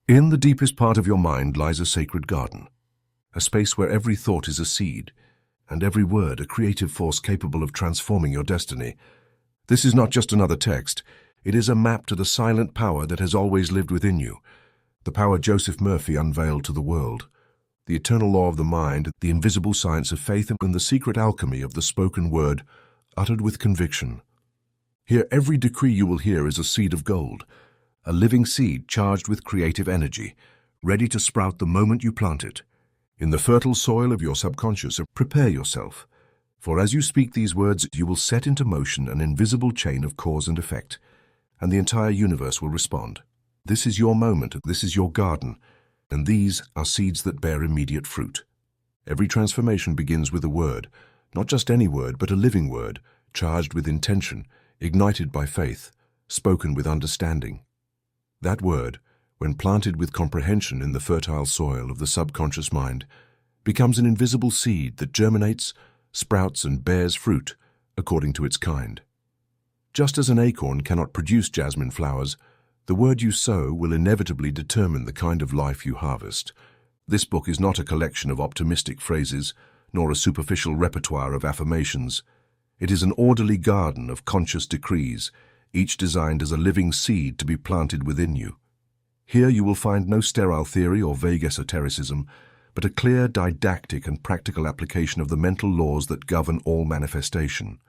In the deepest part of your mind lies a sacred garden, a space where every thought is a seed, and every word a creative force capable of transforming your destiny. This is not just another text, it is a map to the silent power that has always lived within you, the power Joseph Murphy unveiled to the world, the eternal law of the mind, the invisible science of faith, and the secret alchemy of the spoken word, uttered with conviction. Here, every decree you will hear is a seed of gold, a living seed charged with creative energy, ready to sprout the moment you plant it. In the fertile soil of your subconscious, prepare yourself, for as you speak these words, you will set into motion an invisible chain of cause and effect, and the entire universe will respond. This is your moment, this is your garden, and these are seeds that bear immediate fruit. Every transformation begins with a word, not just any word, but a living word, charged with intention, ignited by faith, spoken with understanding. That word, when planted with comprehension in the fertile soil of the subconscious mind, becomes an invisible seed that germinates, sprouts, and bears fruit according to its kind. Just as an acorn cannot produce jasmine flowers, the word you sow will inevitably determine the kind of life you harvest. This book is not a collection of optimistic phrases, nor a superficial repertoire of affirmations. It is an orderly garden of conscious decrees, each designed as a living seed to be planted within you. Here you will find no sterile theory or vague esotericism, but a clear, didactic, and practical application of the mental laws that govern all manifestation.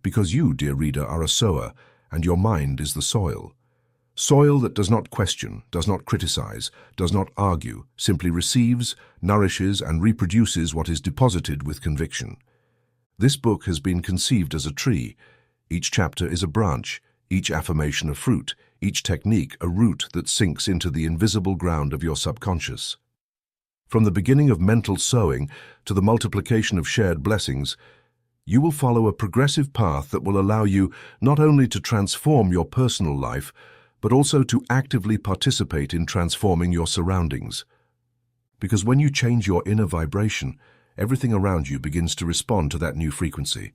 Because you, dear reader, are a sower, and your mind is the soil. Soil that does not question, does not criticize, does not argue, simply receives, nourishes, and reproduces what is deposited with conviction. This book has been conceived as a tree. Each chapter is a branch, each affirmation a fruit, each technique a root that sinks into the invisible ground of your subconscious. From the beginning of mental sowing to the multiplication of shared blessings, you will follow a progressive path that will allow you not only to transform your personal life, but also to actively participate in transforming your surroundings. Because when you change your inner vibration, everything around you begins to respond to that new frequency.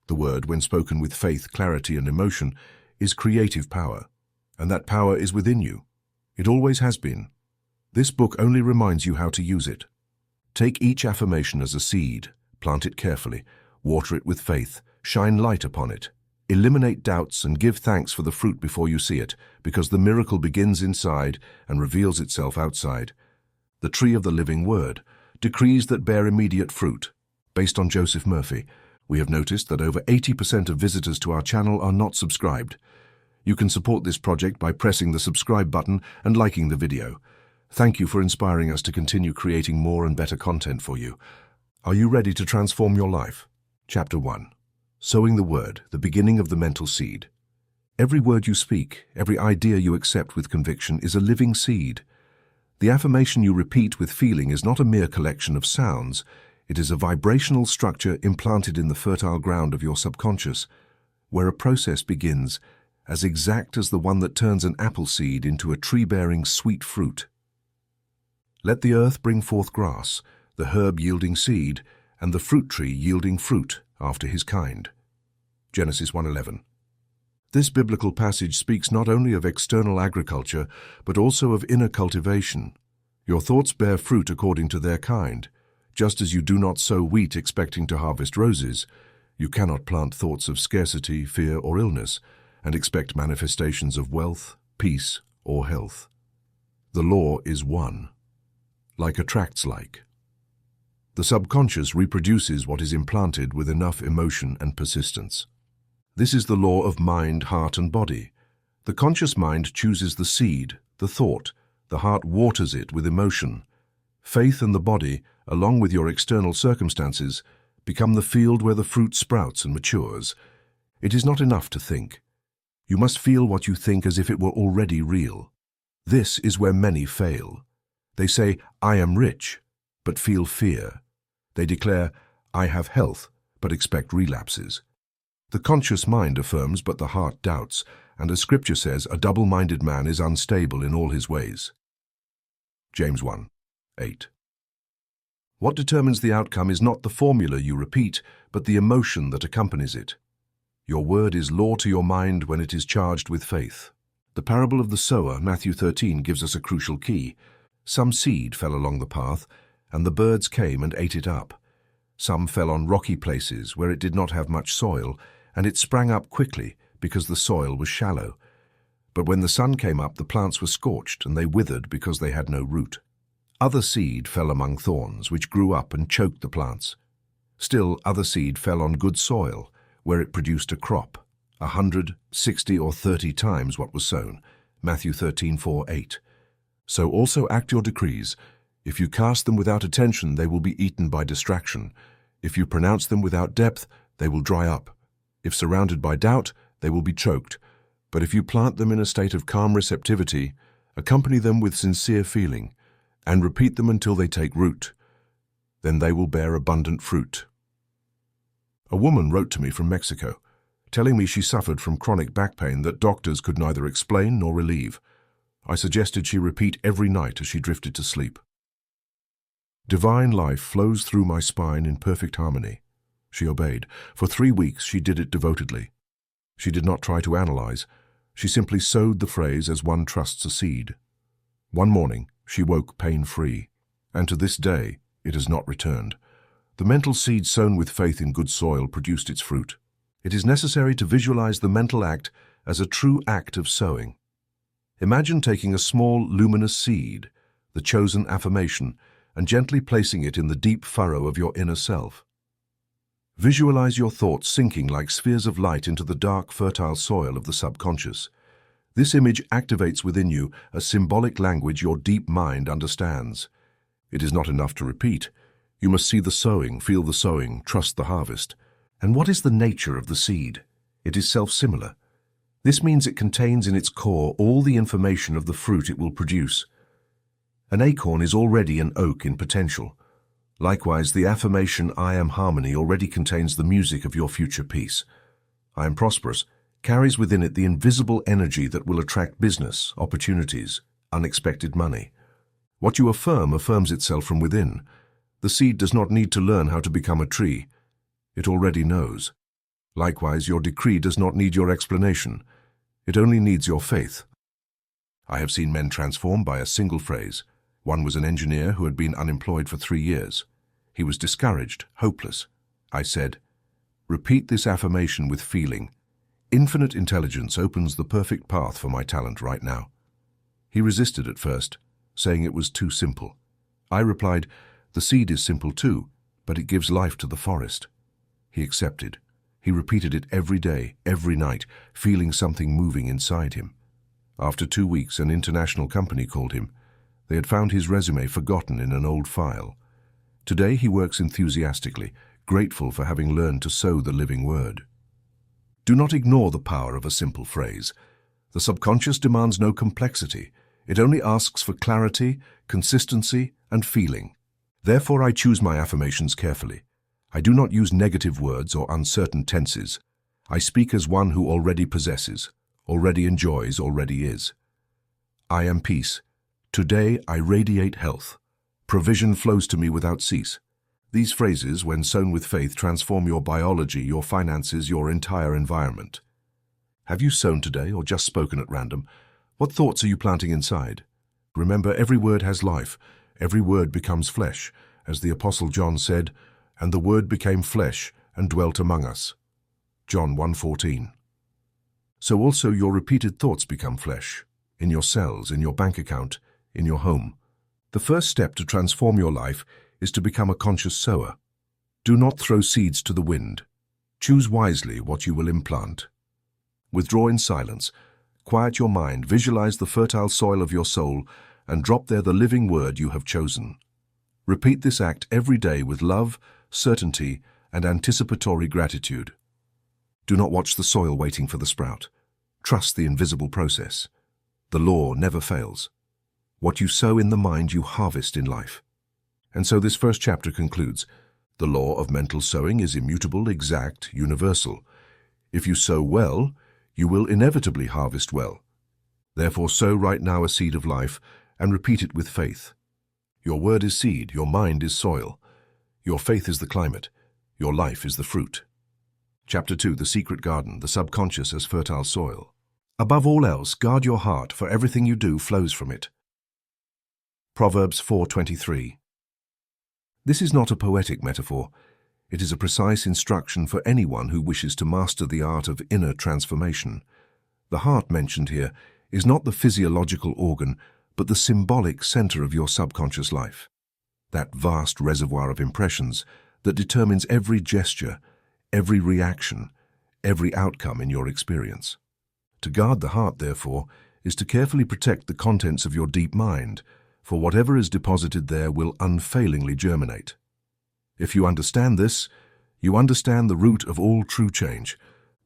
The word, when spoken with faith, clarity, and emotion, is creative power, and that power is within you. It always has been. This book only reminds you how to use it. Take each affirmation as a seed, plant it carefully, water it with faith, shine light upon it. Eliminate doubts and give thanks for the fruit before you see it, because the miracle begins inside and reveals itself outside. The tree of the living word, decrees that bear immediate fruit. Based on Joseph Murphy, we have noticed that over 80% of visitors to our channel are not subscribed. You can support this project by pressing the subscribe button and liking the video. Thank you for inspiring us to continue creating more and better content for you. Are you ready to transform your life? Chapter 1. Sowing the word, the beginning of the mental seed. Every word you speak, every idea you accept with conviction is a living seed. The affirmation you repeat with feeling is not a mere collection of sounds. It is a vibrational structure implanted in the fertile ground of your subconscious, where a process begins as exact as the one that turns an apple seed into a tree-bearing sweet fruit. Let the earth bring forth grass, the herb yielding seed, and the fruit tree yielding fruit after his kind. Genesis 1:11. This biblical passage speaks not only of external agriculture, but also of inner cultivation. Your thoughts bear fruit according to their kind. Just as you do not sow wheat expecting to harvest roses, you cannot plant thoughts of scarcity, fear, or illness and expect manifestations of wealth, peace, or health. The law is one. Like attracts like. The subconscious reproduces what is implanted with enough emotion and persistence. This is the law of mind, heart, and body. The conscious mind chooses the seed, the thought. The heart waters it with emotion. Faith and the body, along with your external circumstances, become the field where the fruit sprouts and matures. It is not enough to think. You must feel what you think as if it were already real. This is where many fail. They say, "I am rich," but feel fear. They declare, "I have health," but expect relapses. The conscious mind affirms, but the heart doubts, and as Scripture says, a double-minded man is unstable in all his ways. James 1:8. What determines the outcome is not the formula you repeat, but the emotion that accompanies it. Your word is law to your mind when it is charged with faith. The parable of the sower, Matthew 13, gives us a crucial key. Some seed fell along the path, and the birds came and ate it up. Some fell on rocky places where it did not have much soil, and it sprang up quickly because the soil was shallow. But when the sun came up, the plants were scorched, and they withered because they had no root. Other seed fell among thorns, which grew up and choked the plants. Still, other seed fell on good soil, where it produced a crop, 100, 60, or 30 times what was sown. Matthew 13:4-8. So also act your decrees. If you cast them without attention, they will be eaten by distraction. If you pronounce them without depth, they will dry up. If surrounded by doubt, they will be choked. But if you plant them in a state of calm receptivity, accompany them with sincere feeling, and repeat them until they take root, then they will bear abundant fruit. A woman wrote to me from Mexico, telling me she suffered from chronic back pain that doctors could neither explain nor relieve. I suggested she repeat every night as she drifted to sleep. Divine life flows through my spine in perfect harmony. She obeyed. For 3 weeks she did it devotedly. She did not try to analyze. She simply sowed the phrase as one trusts a seed. One morning, she woke pain-free, and to this day, it has not returned. The mental seed sown with faith in good soil produced its fruit. It is necessary to visualize the mental act as a true act of sowing. Imagine taking a small, luminous seed, the chosen affirmation, and gently placing it in the deep furrow of your inner self. Visualize your thoughts sinking like spheres of light into the dark, fertile soil of the subconscious. This image activates within you a symbolic language your deep mind understands. It is not enough to repeat. You must see the sowing, feel the sowing, trust the harvest. And what is the nature of the seed? It is self-similar. This means it contains in its core all the information of the fruit it will produce. An acorn is already an oak in potential. Likewise, the affirmation, I am harmony, already contains the music of your future peace. I am prosperous carries within it the invisible energy that will attract business, opportunities, unexpected money. What you affirm affirms itself from within. The seed does not need to learn how to become a tree. It already knows. Likewise, your decree does not need your explanation. It only needs your faith. I have seen men transform by a single phrase. One was an engineer who had been unemployed for 3 years. He was discouraged, hopeless. I said, repeat this affirmation with feeling. Infinite intelligence opens the perfect path for my talent right now. He resisted at first, saying it was too simple. I replied, the seed is simple too, but it gives life to the forest. He accepted. He repeated it every day, every night, feeling something moving inside him. After 2 weeks, an international company called him. They had found his resume forgotten in an old file. Today he works enthusiastically, grateful for having learned to sow the living word. Do not ignore the power of a simple phrase. The subconscious demands no complexity. It only asks for clarity, consistency, and feeling. Therefore, I choose my affirmations carefully. I do not use negative words or uncertain tenses. I speak as one who already possesses, already enjoys, already is. I am peace. Today I radiate health. Provision flows to me without cease. These phrases, when sown with faith, transform your biology, your finances, your entire environment. Have you sown today or just spoken at random? What thoughts are you planting inside? Remember, every word has life. Every word becomes flesh. As the Apostle John said, and the Word became flesh and dwelt among us. John 1:14. So also your repeated thoughts become flesh, in your cells, in your bank account, in your home. The first step to transform your life is to become a conscious sower. Do not throw seeds to the wind. Choose wisely what you will implant. Withdraw in silence. Quiet your mind, visualize the fertile soil of your soul, and drop there the living word you have chosen. Repeat this act every day with love, certainty, and anticipatory gratitude. Do not watch the soil waiting for the sprout. Trust the invisible process. The law never fails. What you sow in the mind, you harvest in life. And so this first chapter concludes. The law of mental sowing is immutable, exact, universal. If you sow well, you will inevitably harvest well. Therefore, sow right now a seed of life and repeat it with faith. Your word is seed, your mind is soil. Your faith is the climate, your life is the fruit. Chapter 2, The Secret Garden, the subconscious as fertile soil. Above all else, guard your heart, for everything you do flows from it. Proverbs 4:23. This is not a poetic metaphor. It is a precise instruction for anyone who wishes to master the art of inner transformation. The heart mentioned here is not the physiological organ, but the symbolic center of your subconscious life. That vast reservoir of impressions that determines every gesture, every reaction, every outcome in your experience. To guard the heart, therefore, is to carefully protect the contents of your deep mind, for whatever is deposited there will unfailingly germinate. If you understand this, you understand the root of all true change.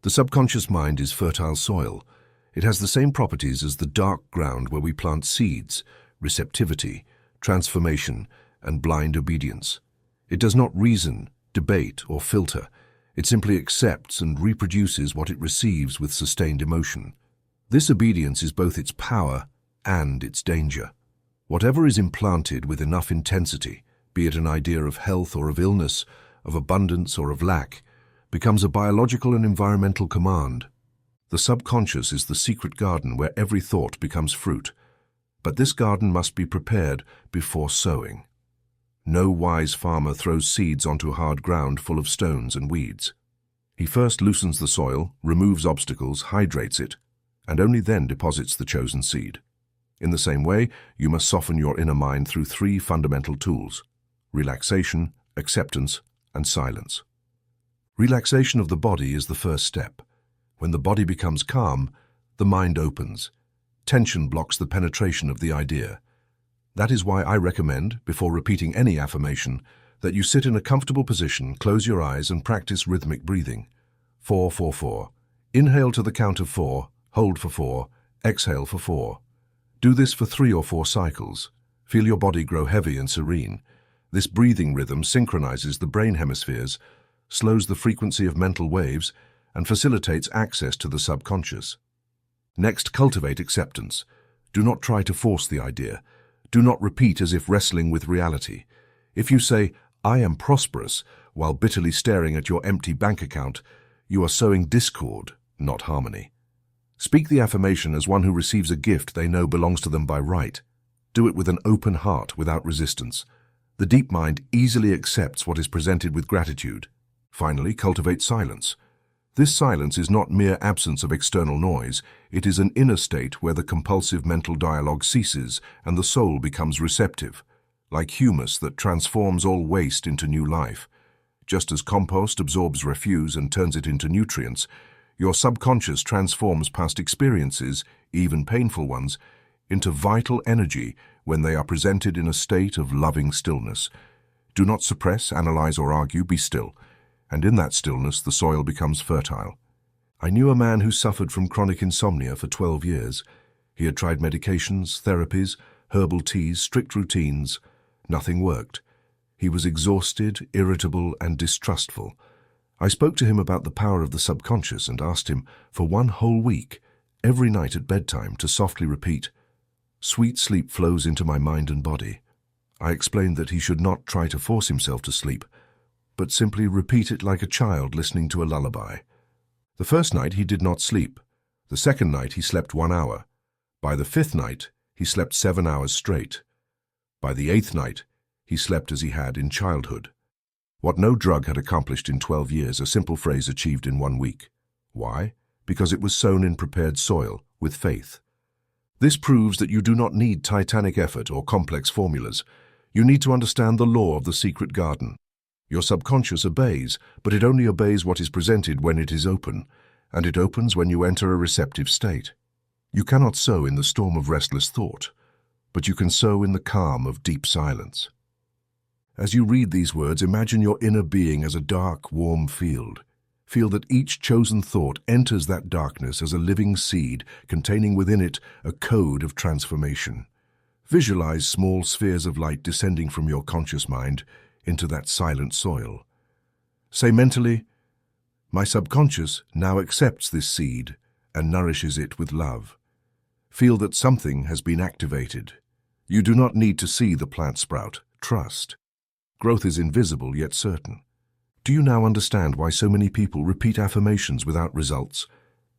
The subconscious mind is fertile soil. It has the same properties as the dark ground where we plant seeds: receptivity, transformation, and blind obedience. It does not reason, debate, or filter. It simply accepts and reproduces what it receives with sustained emotion. This obedience is both its power and its danger. Whatever is implanted with enough intensity, be it an idea of health or of illness, of abundance or of lack, becomes a biological and environmental command. The subconscious is the secret garden where every thought becomes fruit. But this garden must be prepared before sowing. No wise farmer throws seeds onto hard ground full of stones and weeds. He first loosens the soil, removes obstacles, hydrates it, and only then deposits the chosen seed. In the same way, you must soften your inner mind through three fundamental tools: relaxation, acceptance, and silence. Relaxation of the body is the first step. When the body becomes calm, the mind opens. Tension blocks the penetration of the idea. That is why I recommend, before repeating any affirmation, that you sit in a comfortable position, close your eyes, and practice rhythmic breathing. 4-4-4. Inhale to the count of 4, hold for 4, exhale for 4. Do this for 3 or 4 cycles. Feel your body grow heavy and serene. This breathing rhythm synchronizes the brain hemispheres, slows the frequency of mental waves, and facilitates access to the subconscious. Next, cultivate acceptance. Do not try to force the idea. Do not repeat as if wrestling with reality. If you say, "I am prosperous," while bitterly staring at your empty bank account, you are sowing discord, not harmony. Speak the affirmation as one who receives a gift they know belongs to them by right. Do it with an open heart, without resistance. The deep mind easily accepts what is presented with gratitude. Finally, cultivate silence. This silence is not mere absence of external noise. It is an inner state where the compulsive mental dialogue ceases and the soul becomes receptive, like humus that transforms all waste into new life. Just as compost absorbs refuse and turns it into nutrients, your subconscious transforms past experiences, even painful ones, into vital energy when they are presented in a state of loving stillness. Do not suppress, analyze, or argue. Be still. And in that stillness, the soil becomes fertile. I knew a man who suffered from chronic insomnia for 12 years. He had tried medications, therapies, herbal teas, strict routines. Nothing worked. He was exhausted, irritable, and distrustful. I spoke to him about the power of the subconscious and asked him, for 1 whole week, every night at bedtime, to softly repeat, "Sweet sleep flows into my mind and body." I explained that he should not try to force himself to sleep, but simply repeat it like a child listening to a lullaby. The first night he did not sleep. The second night he slept 1 hour. By the 5th night he slept 7 hours straight. By the 8th night he slept as he had in childhood. What no drug had accomplished in 12 years, a simple phrase achieved in 1 week. Why? Because it was sown in prepared soil, with faith. This proves that you do not need titanic effort or complex formulas. You need to understand the law of the secret garden. Your subconscious obeys, but it only obeys what is presented when it is open, and it opens when you enter a receptive state. You cannot sow in the storm of restless thought, but you can sow in the calm of deep silence. As you read these words, imagine your inner being as a dark, warm field. Feel that each chosen thought enters that darkness as a living seed containing within it a code of transformation. Visualize small spheres of light descending from your conscious mind into that silent soil. Say mentally, "My subconscious now accepts this seed and nourishes it with love." Feel that something has been activated. You do not need to see the plant sprout. Trust. Growth is invisible yet certain. Do you now understand why so many people repeat affirmations without results?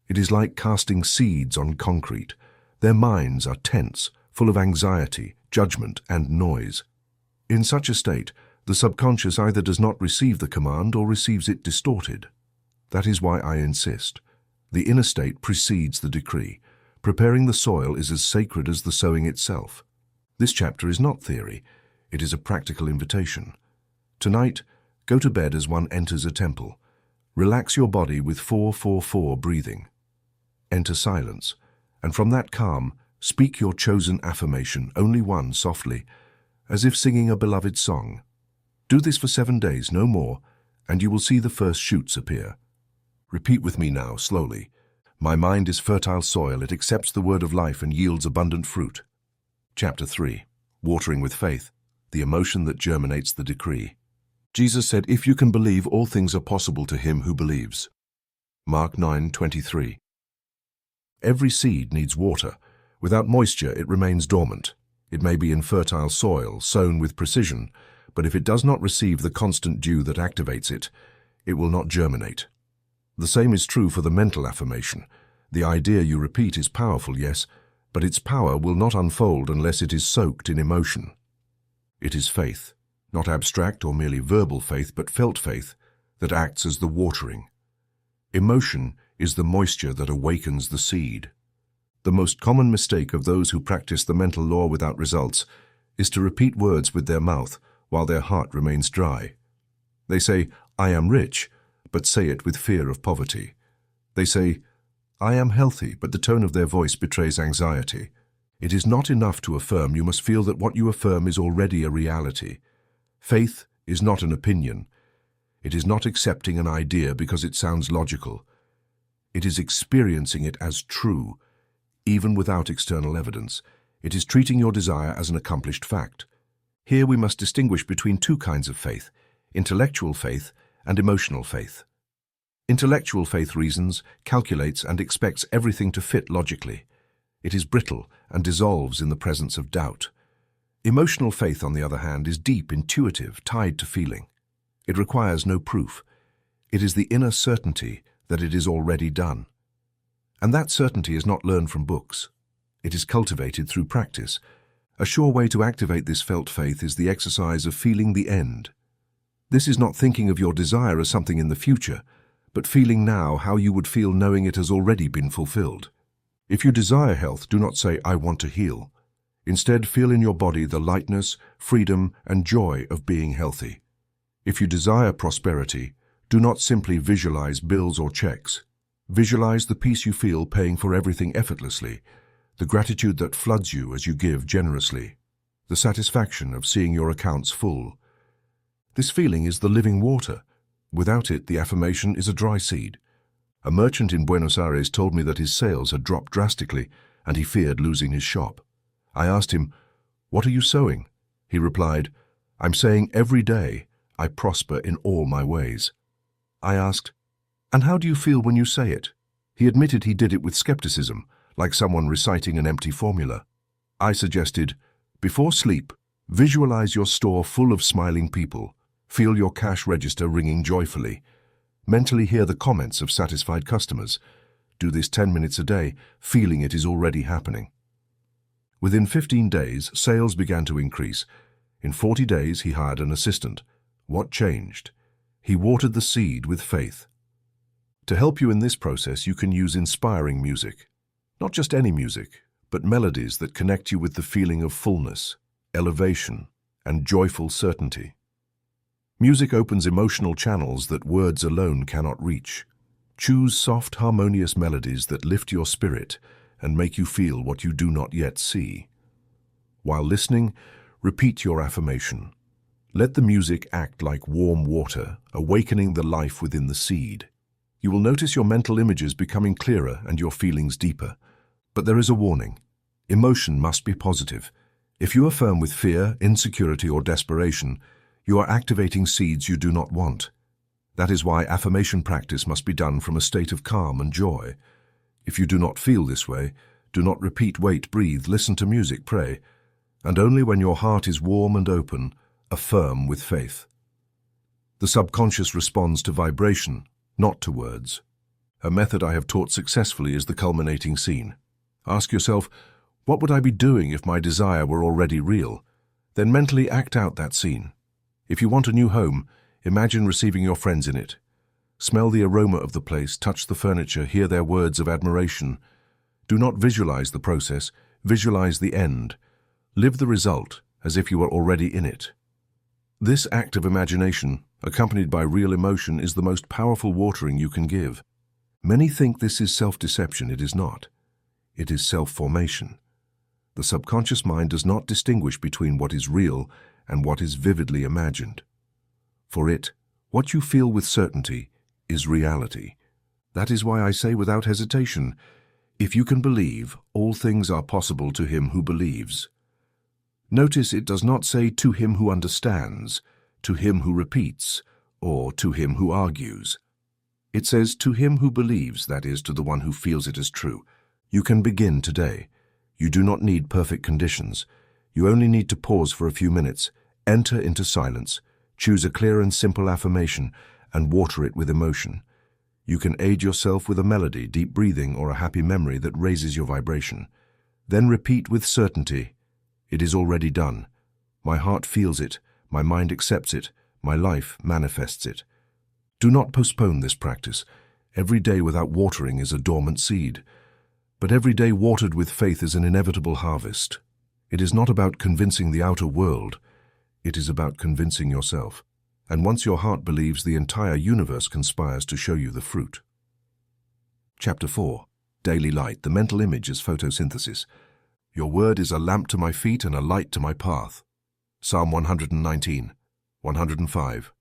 It is like casting seeds on concrete. Their minds are tense, full of anxiety, judgment, and noise. In such a state, the subconscious either does not receive the command or receives it distorted. That is why I insist. The inner state precedes the decree. Preparing the soil is as sacred as the sowing itself. This chapter is not theory. It is a practical invitation. Tonight, go to bed as one enters a temple. Relax your body with 4-4-4 breathing. Enter silence, and from that calm, speak your chosen affirmation, only one, softly, as if singing a beloved song. Do this for 7 days, no more, and you will see the first shoots appear. Repeat with me now, slowly. My mind is fertile soil. It accepts the word of life and yields abundant fruit. Chapter 3. Watering with faith, the emotion that germinates the decree. Jesus said, if you can believe, all things are possible to him who believes. Mark 9:23. Every seed needs water. Without moisture, it remains dormant. It may be in fertile soil, sown with precision, but if it does not receive the constant dew that activates it, it will not germinate. The same is true for the mental affirmation. The idea you repeat is powerful, yes, but its power will not unfold unless it is soaked in emotion. It is faith, not abstract or merely verbal faith, but felt faith, that acts as the watering. Emotion is the moisture that awakens the seed. The most common mistake of those who practice the mental law without results is to repeat words with their mouth while their heart remains dry. They say, I am rich, but say it with fear of poverty. They say, I am healthy, but the tone of their voice betrays anxiety. It is not enough to affirm. You must feel that what you affirm is already a reality. Faith is not an opinion. It is not accepting an idea because it sounds logical. It is experiencing it as true, even without external evidence. It is treating your desire as an accomplished fact. Here we must distinguish between two kinds of faith, intellectual faith and emotional faith. Intellectual faith reasons, calculates, and expects everything to fit logically. It is brittle and dissolves in the presence of doubt. Emotional faith, on the other hand, is deep, intuitive, tied to feeling. It requires no proof. It is the inner certainty that it is already done. And that certainty is not learned from books. It is cultivated through practice. A sure way to activate this felt faith is the exercise of feeling the end. This is not thinking of your desire as something in the future, but feeling now how you would feel knowing it has already been fulfilled. If you desire health, do not say, I want to heal. Instead, feel in your body the lightness, freedom, and joy of being healthy. If you desire prosperity, do not simply visualize bills or checks. Visualize the peace you feel paying for everything effortlessly, the gratitude that floods you as you give generously, the satisfaction of seeing your accounts full. This feeling is the living water. Without it, the affirmation is a dry seed. A merchant in Buenos Aires told me that his sales had dropped drastically and he feared losing his shop. I asked him, "What are you sowing?" He replied, "I'm saying every day, I prosper in all my ways." I asked, "And how do you feel when you say it?" He admitted he did it with skepticism, like someone reciting an empty formula. I suggested, before sleep, visualize your store full of smiling people. Feel your cash register ringing joyfully. Mentally hear the comments of satisfied customers. Do this 10 minutes a day, feeling it is already happening. Within 15 days, sales began to increase. In 40 days, he hired an assistant. What changed? He watered the seed with faith. To help you in this process, you can use inspiring music. Not just any music, but melodies that connect you with the feeling of fullness, elevation, and joyful certainty. Music opens emotional channels that words alone cannot reach. Choose soft, harmonious melodies that lift your spirit and make you feel what you do not yet see. While listening, repeat your affirmation. Let the music act like warm water, awakening the life within the seed. You will notice your mental images becoming clearer and your feelings deeper. But there is a warning. Emotion must be positive. If you affirm with fear, insecurity, or desperation, you are activating seeds you do not want. That is why affirmation practice must be done from a state of calm and joy. If you do not feel this way, do not repeat, wait, breathe, listen to music, pray. And only when your heart is warm and open, affirm with faith. The subconscious responds to vibration, not to words. A method I have taught successfully is the culminating scene. Ask yourself, what would I be doing if my desire were already real? Then mentally act out that scene. If you want a new home, imagine receiving your friends in it. Smell the aroma of the place, touch the furniture, hear their words of admiration. Do not visualize the process, visualize the end. Live the result as if you were already in it. This act of imagination, accompanied by real emotion, is the most powerful watering you can give. Many think this is self-deception. It is not. It is self-formation. The subconscious mind does not distinguish between what is real and what is vividly imagined. For it, what you feel with certainty is reality. That is why I say without hesitation, if you can believe, all things are possible to him who believes. Notice it does not say to him who understands, to him who repeats, or to him who argues. It says to him who believes, that is, to the one who feels it as true. You can begin today. You do not need perfect conditions. You only need to pause for a few minutes, enter into silence, choose a clear and simple affirmation, and water it with emotion. You can aid yourself with a melody, deep breathing, or a happy memory that raises your vibration. Then repeat with certainty, it is already done. My heart feels it, my mind accepts it, my life manifests it. Do not postpone this practice. Every day without watering is a dormant seed. But every day watered with faith is an inevitable harvest. It is not about convincing the outer world. It is about convincing yourself. And once your heart believes, the entire universe conspires to show you the fruit. Chapter 4. Daily Light. The mental image is photosynthesis. Your word is a lamp to my feet and a light to my path. Psalm 119, 105.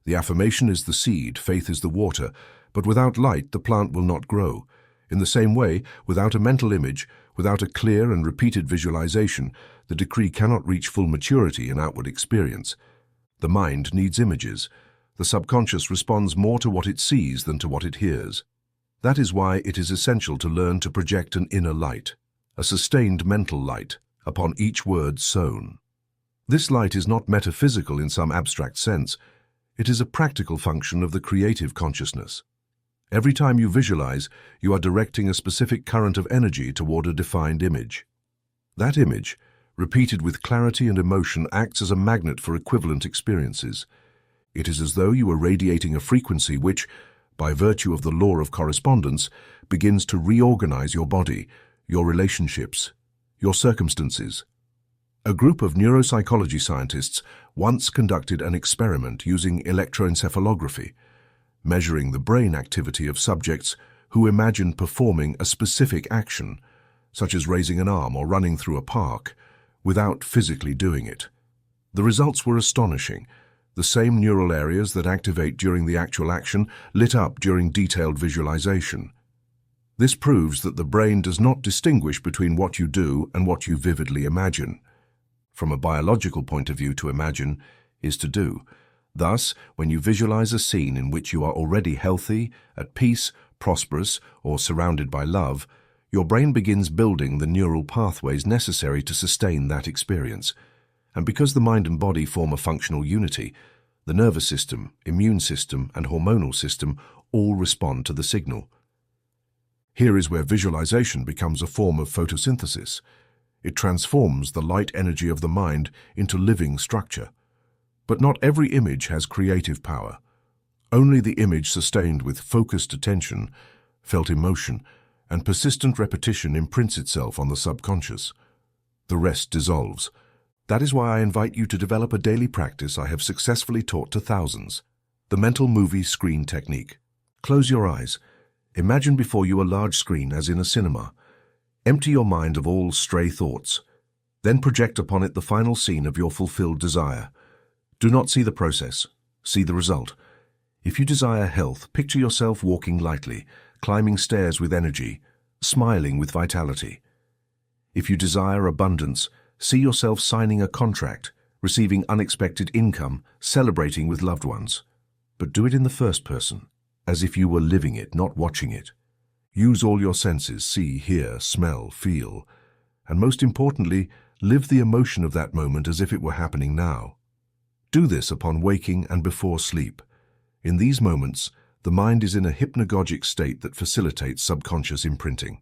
The affirmation is the seed, faith is the water, but without light the plant will not grow. In the same way, without a mental image, without a clear and repeated visualization, the decree cannot reach full maturity in outward experience. The mind needs images. The subconscious responds more to what it sees than to what it hears. That is why it is essential to learn to project an inner light, a sustained mental light, upon each word sown. This light is not metaphysical in some abstract sense. It is a practical function of the creative consciousness. Every time you visualize, you are directing a specific current of energy toward a defined image. That image, repeated with clarity and emotion, acts as a magnet for equivalent experiences. It is as though you are radiating a frequency which, by virtue of the law of correspondence, begins to reorganize your body, your relationships, your circumstances. A group of neuropsychology scientists once conducted an experiment using electroencephalography, measuring the brain activity of subjects who imagined performing a specific action, such as raising an arm or running through a park, without physically doing it. The results were astonishing. The same neural areas that activate during the actual action lit up during detailed visualization. This proves that the brain does not distinguish between what you do and what you vividly imagine. From a biological point of view, to imagine is to do. Thus, when you visualize a scene in which you are already healthy, at peace, prosperous, or surrounded by love, your brain begins building the neural pathways necessary to sustain that experience. And because the mind and body form a functional unity, the nervous system, immune system, and hormonal system all respond to the signal. Here is where visualization becomes a form of photosynthesis. It transforms the light energy of the mind into living structure. But not every image has creative power. Only the image sustained with focused attention, felt emotion, and persistent repetition imprints itself on the subconscious. The rest dissolves. That is why I invite you to develop a daily practice I have successfully taught to thousands. The mental movie screen technique. Close your eyes. Imagine before you a large screen as in a cinema. Empty your mind of all stray thoughts. Then project upon it the final scene of your fulfilled desire. Do not see the process. See the result. If you desire health, picture yourself walking lightly, climbing stairs with energy, smiling with vitality. If you desire abundance, see yourself signing a contract, receiving unexpected income, celebrating with loved ones. But do it in the first person, as if you were living it, not watching it. Use all your senses, see, hear, smell, feel, and most importantly, live the emotion of that moment as if it were happening now. Do this upon waking and before sleep. In these moments, The mind is in a hypnagogic state that facilitates subconscious imprinting.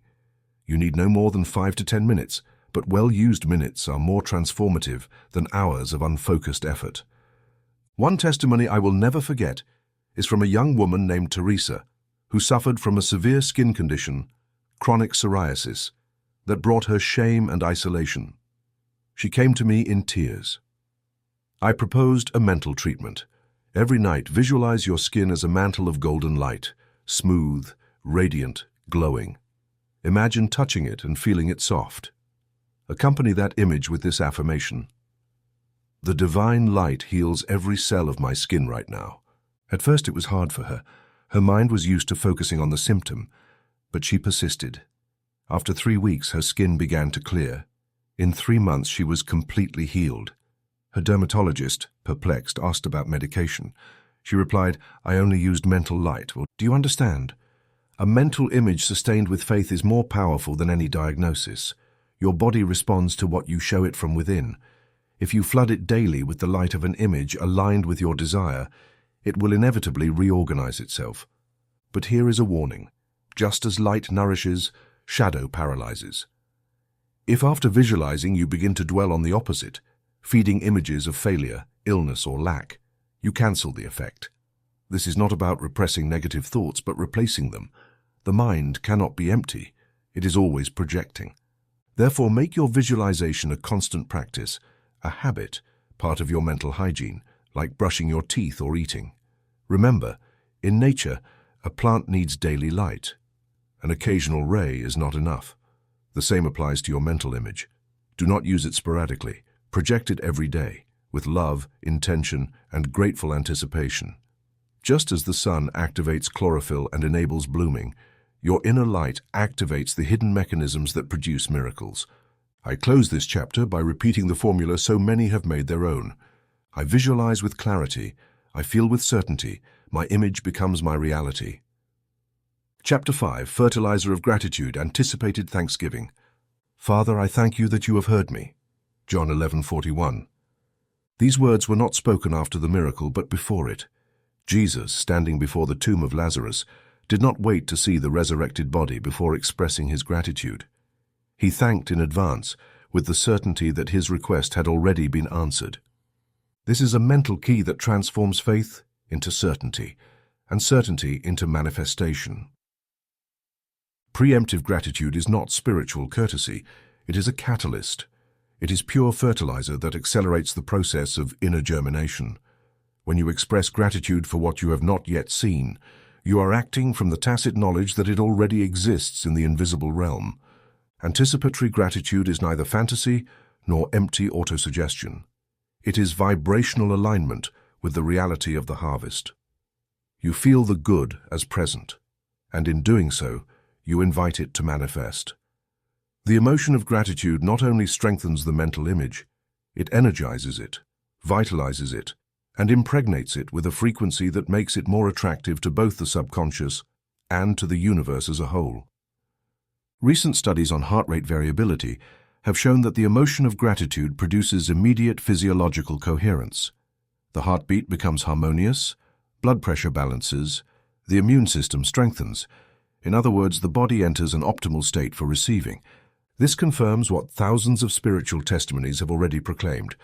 You need no more than 5 to 10 minutes, but well-used minutes are more transformative than hours of unfocused effort. One testimony I will never forget is from a young woman named Teresa, who suffered from a severe skin condition, chronic psoriasis, that brought her shame and isolation. She came to me in tears. I proposed a mental treatment. Every night, visualize your skin as a mantle of golden light, smooth, radiant, glowing. Imagine touching it and feeling it soft. Accompany that image with this affirmation. The divine light heals every cell of my skin right now. At first it was hard for her. Her mind was used to focusing on the symptom, but she persisted. After 3 weeks, her skin began to clear. In 3 months, she was completely healed. Her dermatologist, perplexed, asked about medication. She replied, "I only used mental light." Well, do you understand? A mental image sustained with faith is more powerful than any diagnosis. Your body responds to what you show it from within. If you flood it daily with the light of an image aligned with your desire, it will inevitably reorganize itself. But here is a warning. Just as light nourishes, shadow paralyzes. If after visualizing you begin to dwell on the opposite, feeding images of failure, illness, or lack, you cancel the effect. This is not about repressing negative thoughts, but replacing them. The mind cannot be empty. It is always projecting. Therefore, make your visualization a constant practice, a habit, part of your mental hygiene, like brushing your teeth or eating. Remember, in nature, a plant needs daily light. An occasional ray is not enough. The same applies to your mental image. Do not use it sporadically. Project it every day, with love, intention, and grateful anticipation. Just as the sun activates chlorophyll and enables blooming, your inner light activates the hidden mechanisms that produce miracles. I close this chapter by repeating the formula so many have made their own. I visualize with clarity. I feel with certainty. My image becomes my reality. Chapter 5, Fertilizer of Gratitude, Anticipated Thanksgiving. Father, I thank you that you have heard me. John 11:41. These words were not spoken after the miracle, but before it. Jesus, standing before the tomb of Lazarus, did not wait to see the resurrected body before expressing his gratitude. He thanked in advance, with the certainty that his request had already been answered. This is a mental key that transforms faith into certainty, and certainty into manifestation. Preemptive gratitude is not spiritual courtesy. It is a catalyst. It is pure fertilizer that accelerates the process of inner germination. When you express gratitude for what you have not yet seen, you are acting from the tacit knowledge that it already exists in the invisible realm. Anticipatory gratitude is neither fantasy nor empty autosuggestion. It is vibrational alignment with the reality of the harvest. You feel the good as present, and in doing so, you invite it to manifest. The emotion of gratitude not only strengthens the mental image, it energizes it, vitalizes it, and impregnates it with a frequency that makes it more attractive to both the subconscious and to the universe as a whole. Recent studies on heart rate variability have shown that the emotion of gratitude produces immediate physiological coherence. The heartbeat becomes harmonious, blood pressure balances, the immune system strengthens. In other words, the body enters an optimal state for receiving. This confirms what thousands of spiritual testimonies have already proclaimed.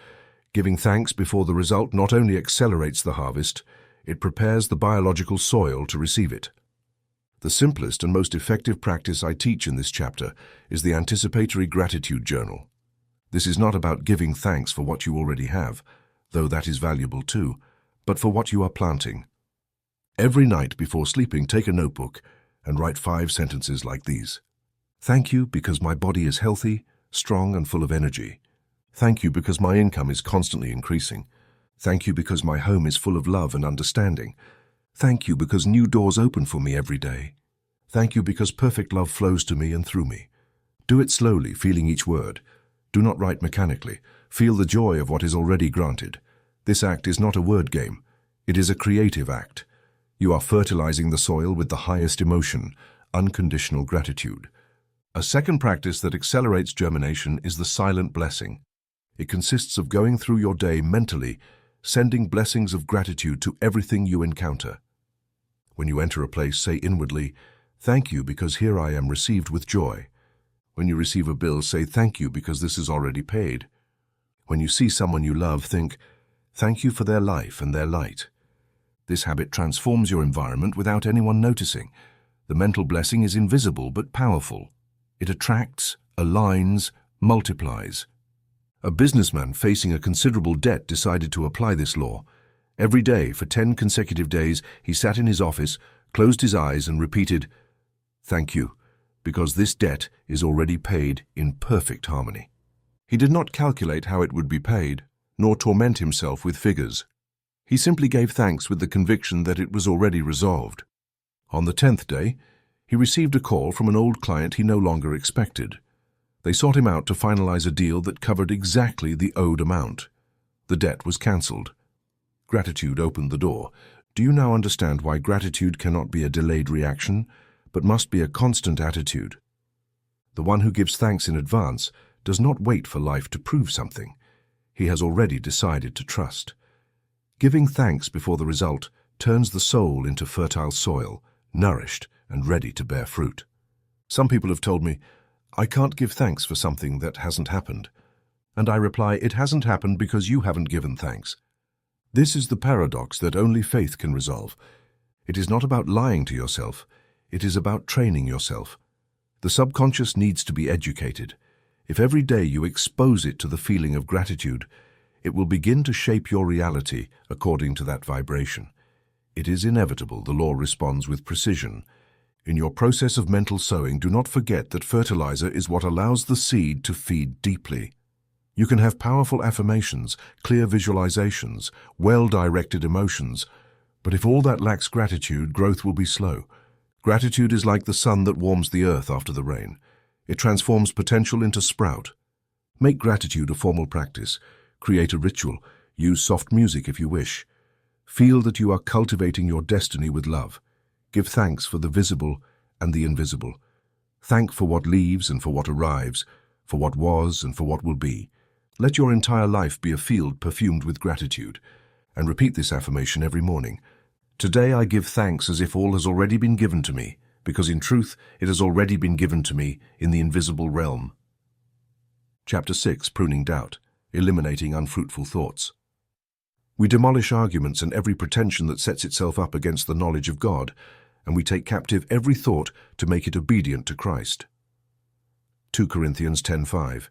Giving thanks before the result not only accelerates the harvest, it prepares the biological soil to receive it. The simplest and most effective practice I teach in this chapter is the Anticipatory Gratitude Journal. This is not about giving thanks for what you already have, though that is valuable too, but for what you are planting. Every night before sleeping, take a notebook and write 5 sentences like these. Thank you because my body is healthy, strong, and full of energy. Thank you because my income is constantly increasing. Thank you because my home is full of love and understanding. Thank you because new doors open for me every day. Thank you because perfect love flows to me and through me. Do it slowly, feeling each word. Do not write mechanically. Feel the joy of what is already granted. This act is not a word game. It is a creative act. You are fertilizing the soil with the highest emotion, unconditional gratitude. A second practice that accelerates germination is the silent blessing. It consists of going through your day mentally, sending blessings of gratitude to everything you encounter. When you enter a place, say inwardly, "Thank you, because here I am received with joy." When you receive a bill, say, "Thank you, because this is already paid." When you see someone you love, think, "Thank you for their life and their light." This habit transforms your environment without anyone noticing. The mental blessing is invisible but powerful. It attracts, aligns, multiplies. A businessman facing a considerable debt decided to apply this law. Every day, for 10 consecutive days, he sat in his office, closed his eyes and repeated, "Thank you, because this debt is already paid in perfect harmony." He did not calculate how it would be paid, nor torment himself with figures. He simply gave thanks with the conviction that it was already resolved. On the 10th day, he received a call from an old client he no longer expected. They sought him out to finalize a deal that covered exactly the owed amount. The debt was cancelled. Gratitude opened the door. Do you now understand why gratitude cannot be a delayed reaction, but must be a constant attitude? The one who gives thanks in advance does not wait for life to prove something. He has already decided to trust. Giving thanks before the result turns the soul into fertile soil, nourished and ready to bear fruit. Some people have told me, "I can't give thanks for something that hasn't happened." And I reply, "It hasn't happened because you haven't given thanks." This is the paradox that only faith can resolve. It is not about lying to yourself. It is about training yourself. The subconscious needs to be educated. If every day you expose it to the feeling of gratitude, it will begin to shape your reality according to that vibration. It is inevitable the law responds with precision. In your process of mental sowing, do not forget that fertilizer is what allows the seed to feed deeply. You can have powerful affirmations, clear visualizations, well-directed emotions, but if all that lacks gratitude, growth will be slow. Gratitude is like the sun that warms the earth after the rain. It transforms potential into sprout. Make gratitude a formal practice. Create a ritual. Use soft music if you wish. Feel that you are cultivating your destiny with love. Give thanks for the visible and the invisible. Thank for what leaves and for what arrives, for what was and for what will be. Let your entire life be a field perfumed with gratitude. And repeat this affirmation every morning. Today I give thanks as if all has already been given to me, because in truth it has already been given to me in the invisible realm. Chapter 6, Pruning Doubt, Eliminating Unfruitful Thoughts. We demolish arguments and every pretension that sets itself up against the knowledge of God, and we take captive every thought to make it obedient to Christ. 2 Corinthians 10:5.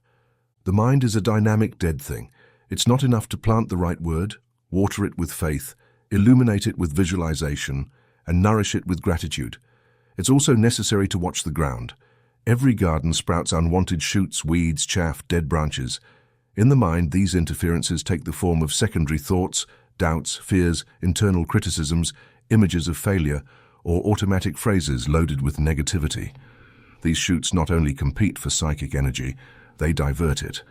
The mind is a dynamic dead thing. It's not enough to plant the right word, water it with faith, illuminate it with visualization, and nourish it with gratitude. It's also necessary to watch the ground. Every garden sprouts unwanted shoots, weeds, chaff, dead branches. In the mind, these interferences take the form of secondary thoughts, doubts, fears, internal criticisms, images of failure, or automatic phrases loaded with negativity. These shoots not only compete for psychic energy, they divert it.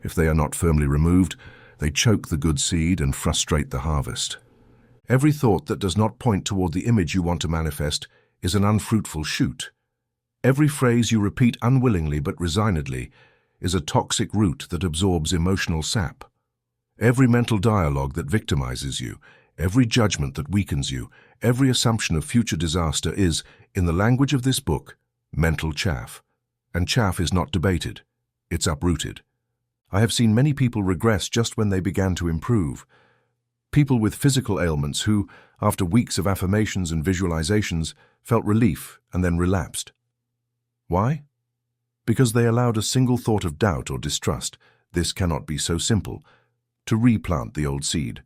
If they are not firmly removed, they choke the good seed and frustrate the harvest. Every thought that does not point toward the image you want to manifest is an unfruitful shoot. Every phrase you repeat unwillingly but resignedly is a toxic root that absorbs emotional sap. Every mental dialogue that victimizes you, every judgment that weakens you, every assumption of future disaster is, in the language of this book, mental chaff. And chaff is not debated. It's uprooted. I have seen many people regress just when they began to improve. People with physical ailments who, after weeks of affirmations and visualizations, felt relief and then relapsed. Why? Because they allowed a single thought of doubt or distrust, "This cannot be so simple," to replant the old seed.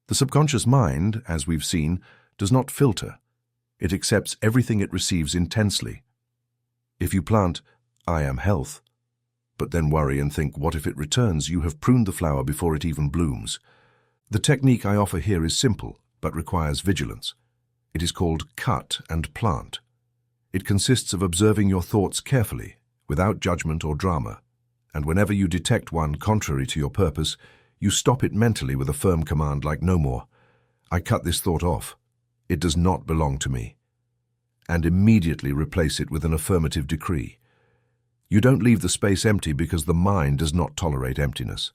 The subconscious mind, as we've seen, does not filter. It accepts everything it receives intensely. If you plant, "I am health," but then worry and think, "What if it returns?" you have pruned the flower before it even blooms. The technique I offer here is simple, but requires vigilance. It is called cut and plant. It consists of observing your thoughts carefully, without judgment or drama, and whenever you detect one contrary to your purpose, you stop it mentally with a firm command like "No more. I cut this thought off. It does not belong to me." And immediately replace it with an affirmative decree. You don't leave the space empty because the mind does not tolerate emptiness.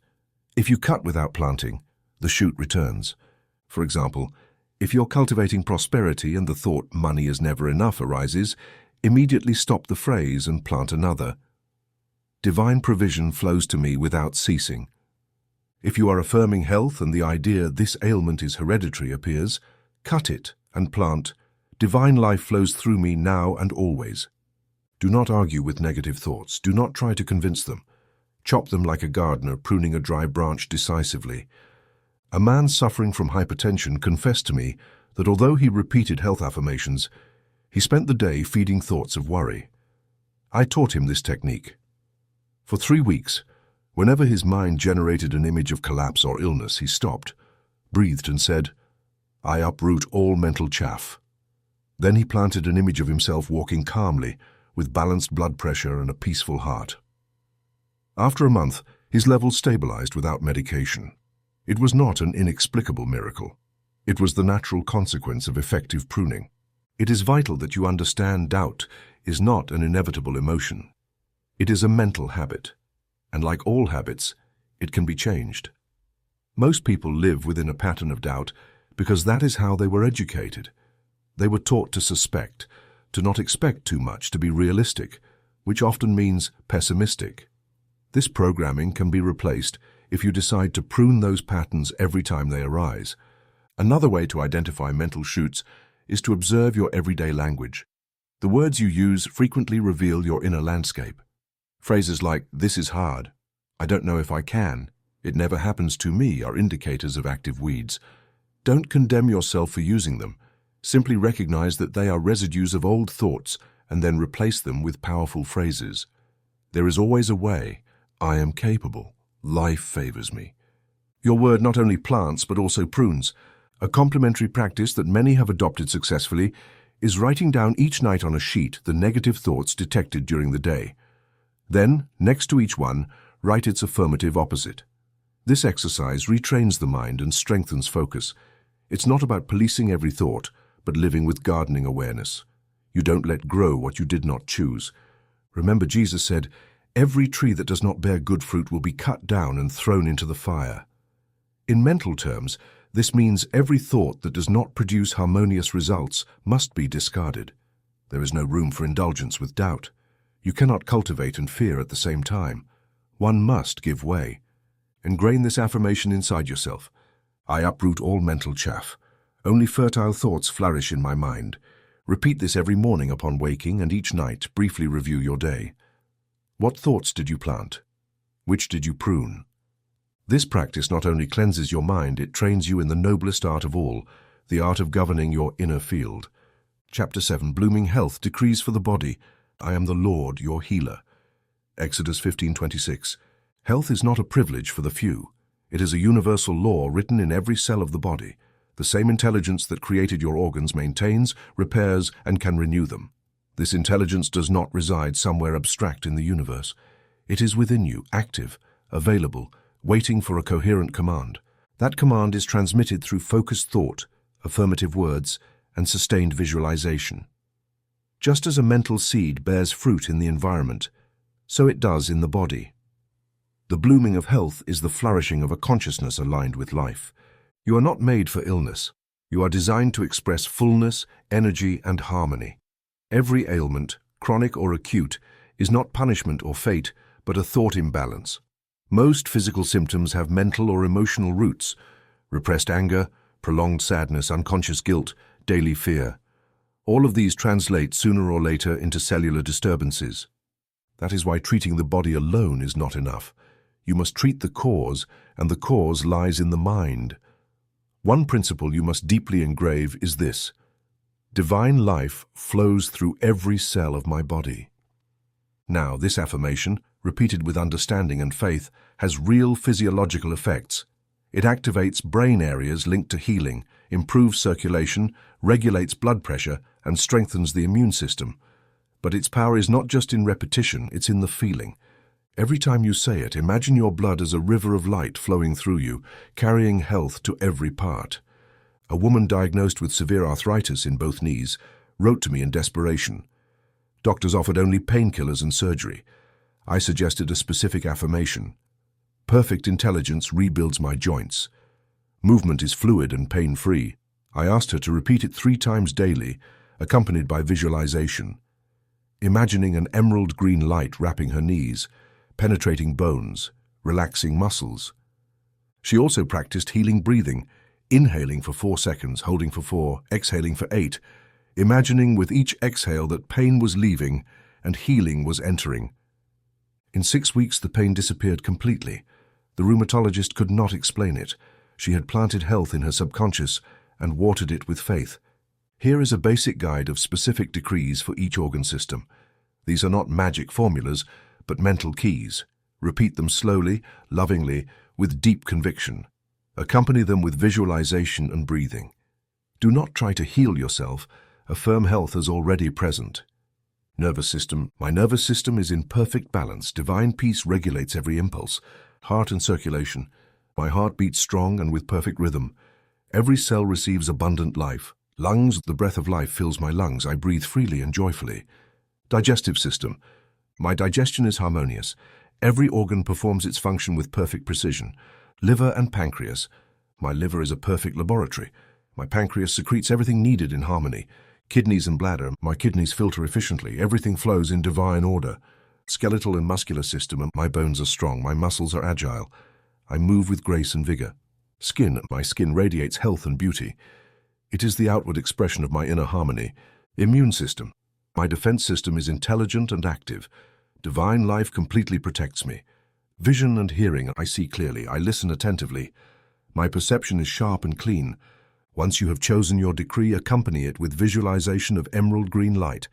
If you cut without planting, the shoot returns. For example, If you're cultivating prosperity and the thought money is never enough arises, immediately stop the phrase and plant another. Divine provision flows to me without ceasing. If you are affirming health and the idea this ailment is hereditary appears, cut it and plant, divine life flows through me now and always. Do not argue with negative thoughts. Do not try to convince them. Chop them like a gardener pruning a dry branch decisively. A man suffering from hypertension confessed to me that although he repeated health affirmations, he spent the day feeding thoughts of worry. I taught him this technique. For 3 weeks, whenever his mind generated an image of collapse or illness, he stopped, breathed and said, "I uproot all mental chaff." Then he planted an image of himself walking calmly, with balanced blood pressure and a peaceful heart. After a month, his levels stabilized without medication. It was not an inexplicable miracle. It was the natural consequence of effective pruning. It is vital that you understand doubt is not an inevitable emotion. It is a mental habit, and like all habits, it can be changed. Most people live within a pattern of doubt because that is how they were educated. They were taught to suspect, to not expect too much, to be realistic, which often means pessimistic. This programming can be replaced if you decide to prune those patterns every time they arise. Another way to identify mental shoots is to observe your everyday language. The words you use frequently reveal your inner landscape. Phrases like, "This is hard," "I don't know if I can," "It never happens to me" are indicators of active weeds. Don't condemn yourself for using them. Simply recognize that they are residues of old thoughts and then replace them with powerful phrases. There is always a way. I am capable. Life favors me. Your word not only plants but also prunes. A complementary practice that many have adopted successfully is writing down each night on a sheet the negative thoughts detected during the day. Then, next to each one, write its affirmative opposite. This exercise retrains the mind and strengthens focus. It's not about policing every thought, but living with gardening awareness. You don't let grow what you did not choose. Remember, Jesus said, "Every tree that does not bear good fruit will be cut down and thrown into the fire." In mental terms, this means every thought that does not produce harmonious results must be discarded. There is no room for indulgence with doubt. You cannot cultivate and fear at the same time. One must give way. Ingrain this affirmation inside yourself. I uproot all mental chaff. Only fertile thoughts flourish in my mind. Repeat this every morning upon waking, and each night briefly review your day. What thoughts did you plant? Which did you prune? This practice not only cleanses your mind, it trains you in the noblest art of all, the art of governing your inner field. Chapter 7, Blooming Health Decrees for the Body. I am the Lord, your healer. Exodus 15:26. Health is not a privilege for the few. It is a universal law written in every cell of the body. The same intelligence that created your organs maintains, repairs, and can renew them. This intelligence does not reside somewhere abstract in the universe. It is within you, active, available, waiting for a coherent command. That command is transmitted through focused thought, affirmative words, and sustained visualization. Just as a mental seed bears fruit in the environment, so it does in the body. The blooming of health is the flourishing of a consciousness aligned with life. You are not made for illness. You are designed to express fullness, energy, and harmony. Every ailment, chronic or acute, is not punishment or fate, but a thought imbalance. Most physical symptoms have mental or emotional roots: repressed anger, prolonged sadness, unconscious guilt, daily fear. All of these translate sooner or later into cellular disturbances. That is why treating the body alone is not enough. You must treat the cause, and the cause lies in the mind. One principle you must deeply engrave is this: divine life flows through every cell of my body. Now, this affirmation, repeated with understanding and faith, has real physiological effects. It activates brain areas linked to healing, improves circulation, regulates blood pressure, and strengthens the immune system. But its power is not just in repetition, it's in the feeling. Every time you say it, imagine your blood as a river of light flowing through you, carrying health to every part. A woman diagnosed with severe arthritis in both knees wrote to me in desperation. Doctors offered only painkillers and surgery. I suggested a specific affirmation. Perfect intelligence rebuilds my joints. Movement is fluid and pain-free. I asked her to repeat it 3 times daily, accompanied by visualization, imagining an emerald green light wrapping her knees, penetrating bones, relaxing muscles. She also practiced healing breathing, inhaling for 4 seconds, holding for 4, exhaling for 8, imagining with each exhale that pain was leaving and healing was entering. In 6 weeks, the pain disappeared completely. The rheumatologist could not explain it. She had planted health in her subconscious and watered it with faith. Here is a basic guide of specific decrees for each organ system. These are not magic formulas, but mental keys. Repeat them slowly, lovingly, with deep conviction. Accompany them with visualization and breathing. Do not try to heal yourself. Affirm health as already present. Nervous system. My nervous system is in perfect balance. Divine peace regulates every impulse. Heart and circulation. My heart beats strong and with perfect rhythm. Every cell receives abundant life. Lungs. The breath of life fills my lungs. I breathe freely and joyfully. Digestive system. My digestion is harmonious. Every organ performs its function with perfect precision. Liver and pancreas. My liver is a perfect laboratory. My pancreas secretes everything needed in harmony. Kidneys and bladder. My kidneys filter efficiently. Everything flows in divine order. Skeletal and muscular system. My bones are strong. My muscles are agile. I move with grace and vigor. Skin. My skin radiates health and beauty. It is the outward expression of my inner harmony. Immune system. My defense system is intelligent and active. Divine life completely protects me. Vision and hearing. I see clearly. I listen attentively. My perception is sharp and clean. Once you have chosen your decree, accompany it with visualization of emerald green light,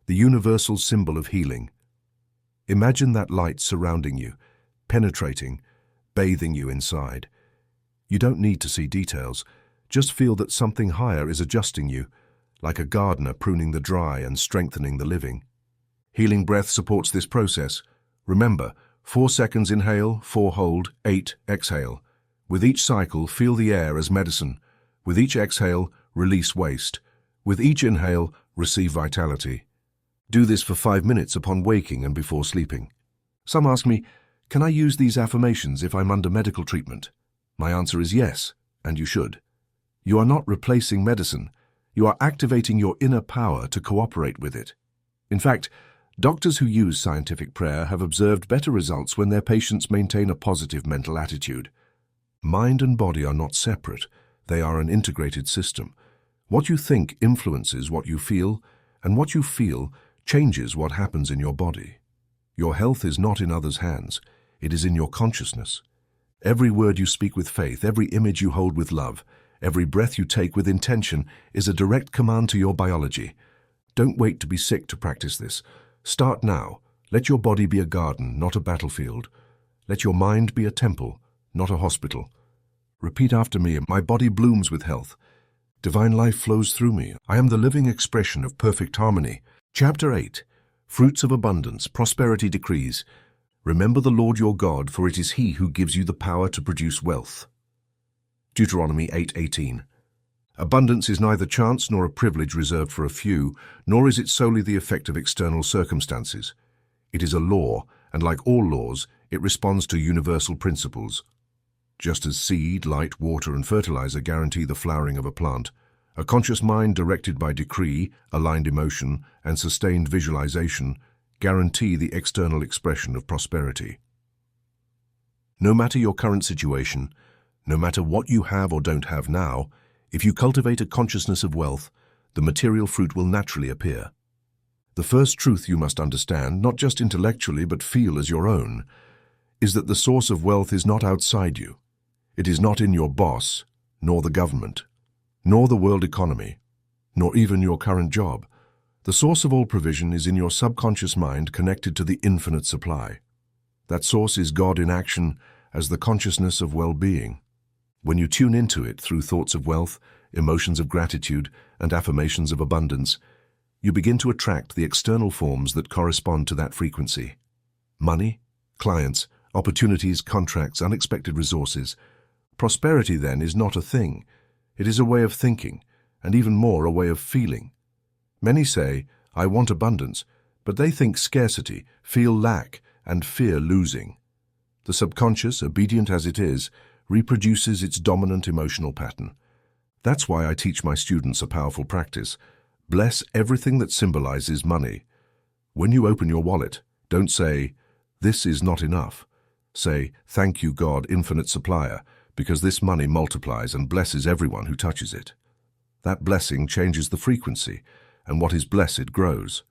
the universal symbol of healing. Imagine that light surrounding you, penetrating, bathing you inside. You don't need to see details. Just feel that something higher is adjusting you, like a gardener pruning the dry and strengthening the living. Healing breath supports this process. Remember, 4 seconds inhale, 4 hold, 8 exhale. With each cycle, feel the air as medicine. With each exhale, release waste. With each inhale, receive vitality. Do this for 5 minutes upon waking and before sleeping. Some ask me, can I use these affirmations if I'm under medical treatment? My answer is yes, and you should. You are not replacing medicine. You are activating your inner power to cooperate with it. In fact, doctors who use scientific prayer have observed better results when their patients maintain a positive mental attitude. Mind and body are not separate. They are an integrated system. What you think influences what you feel, and what you feel changes what happens in your body. Your health is not in others' hands. It is in your consciousness. Every word you speak with faith, every image you hold with love, every breath you take with intention is a direct command to your biology. Don't wait to be sick to practice this. Start now. Let your body be a garden, not a battlefield. Let your mind be a temple, not a hospital. Repeat after me. My body blooms with health. Divine life flows through me. I am the living expression of perfect harmony. Chapter 8. Fruits of Abundance, Prosperity Decrees. Remember the Lord your God, for it is He who gives you the power to produce wealth. Deuteronomy 8:18. Abundance is neither chance nor a privilege reserved for a few, nor is it solely the effect of external circumstances. It is a law, and like all laws, it responds to universal principles. Just as seed, light, water, and fertilizer guarantee the flowering of a plant, a conscious mind directed by decree, aligned emotion, and sustained visualization guarantee the external expression of prosperity. No matter your current situation, no matter what you have or don't have now, if you cultivate a consciousness of wealth, the material fruit will naturally appear. The first truth you must understand, not just intellectually but feel as your own, is that the source of wealth is not outside you. It is not in your boss, nor the government, nor the world economy, nor even your current job. The source of all provision is in your subconscious mind connected to the infinite supply. That source is God in action as the consciousness of well-being. When you tune into it through thoughts of wealth, emotions of gratitude, and affirmations of abundance, you begin to attract the external forms that correspond to that frequency. Money, clients, opportunities, contracts, unexpected resources. Prosperity, then, is not a thing. It is a way of thinking, and even more a way of feeling. Many say, I want abundance, but they think scarcity, feel lack, and fear losing. The subconscious, obedient as it is, reproduces its dominant emotional pattern. That's why I teach my students a powerful practice. Bless everything that symbolizes money. When you open your wallet, don't say, "This is not enough." Say, "Thank you, God, infinite supplier, because this money multiplies and blesses everyone who touches it." That blessing changes the frequency, and what is blessed grows.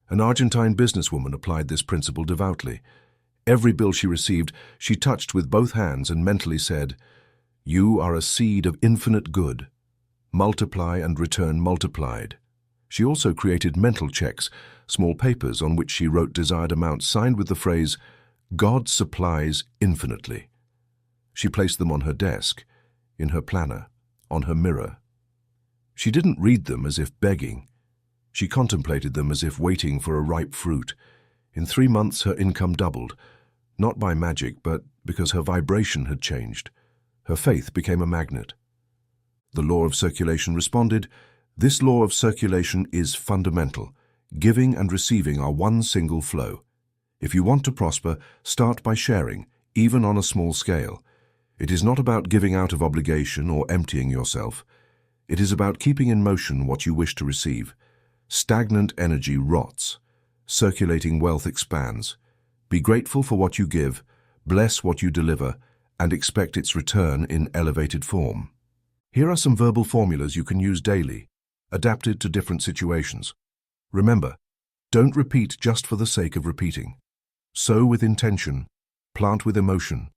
An Argentine businesswoman applied this principle devoutly. Every bill she received, she touched with both hands and mentally said, "You are a seed of infinite good. Multiply and return multiplied." She also created mental checks, small papers on which she wrote desired amounts signed with the phrase, "God supplies infinitely." She placed them on her desk, in her planner, on her mirror. She didn't read them as if begging. She contemplated them as if waiting for a ripe fruit. In 3 months her income doubled, not by magic, but because her vibration had changed. Her faith became a magnet. The law of circulation responded, "This law of circulation is fundamental. Giving and receiving are one single flow. If you want to prosper, start by sharing, even on a small scale. It is not about giving out of obligation or emptying yourself. It is about keeping in motion what you wish to receive. Stagnant energy rots. Circulating wealth expands. Be grateful for what you give, bless what you deliver, and expect its return in elevated form." Here are some verbal formulas you can use daily, adapted to different situations. Remember, don't repeat just for the sake of repeating. Sow with intention, plant with emotion.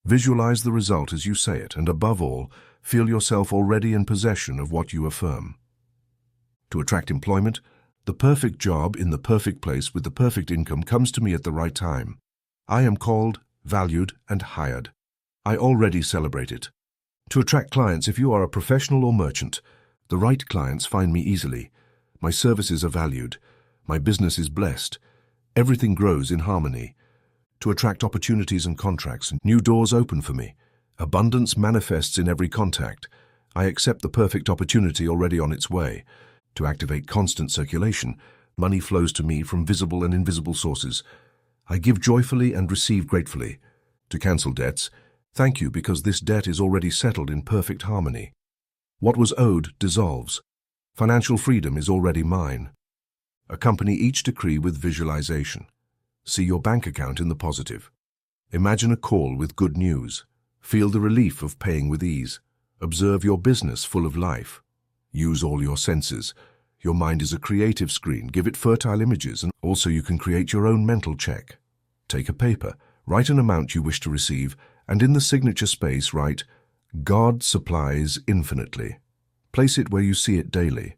Visualize the result as you say it, and above all, feel yourself already in possession of what you affirm. To attract employment, the perfect job in the perfect place with the perfect income comes to me at the right time. I am called, valued, and hired. I already celebrate it. To attract clients, if you are a professional or merchant, the right clients find me easily. My services are valued. My business is blessed. Everything grows in harmony. To attract opportunities and contracts, new doors open for me. Abundance manifests in every contact. I accept the perfect opportunity already on its way. To activate constant circulation, money flows to me from visible and invisible sources. I give joyfully and receive gratefully. To cancel debts, thank you because this debt is already settled in perfect harmony. What was owed dissolves. Financial freedom is already mine. Accompany each decree with visualization. See your bank account in the positive. Imagine a call with good news. Feel the relief of paying with ease. Observe your business full of life. Use all your senses. Your mind is a creative screen. Give it fertile images, and also you can create your own mental check. Take a paper, write an amount you wish to receive, and in the signature space write, "God supplies infinitely." Place it where you see it daily.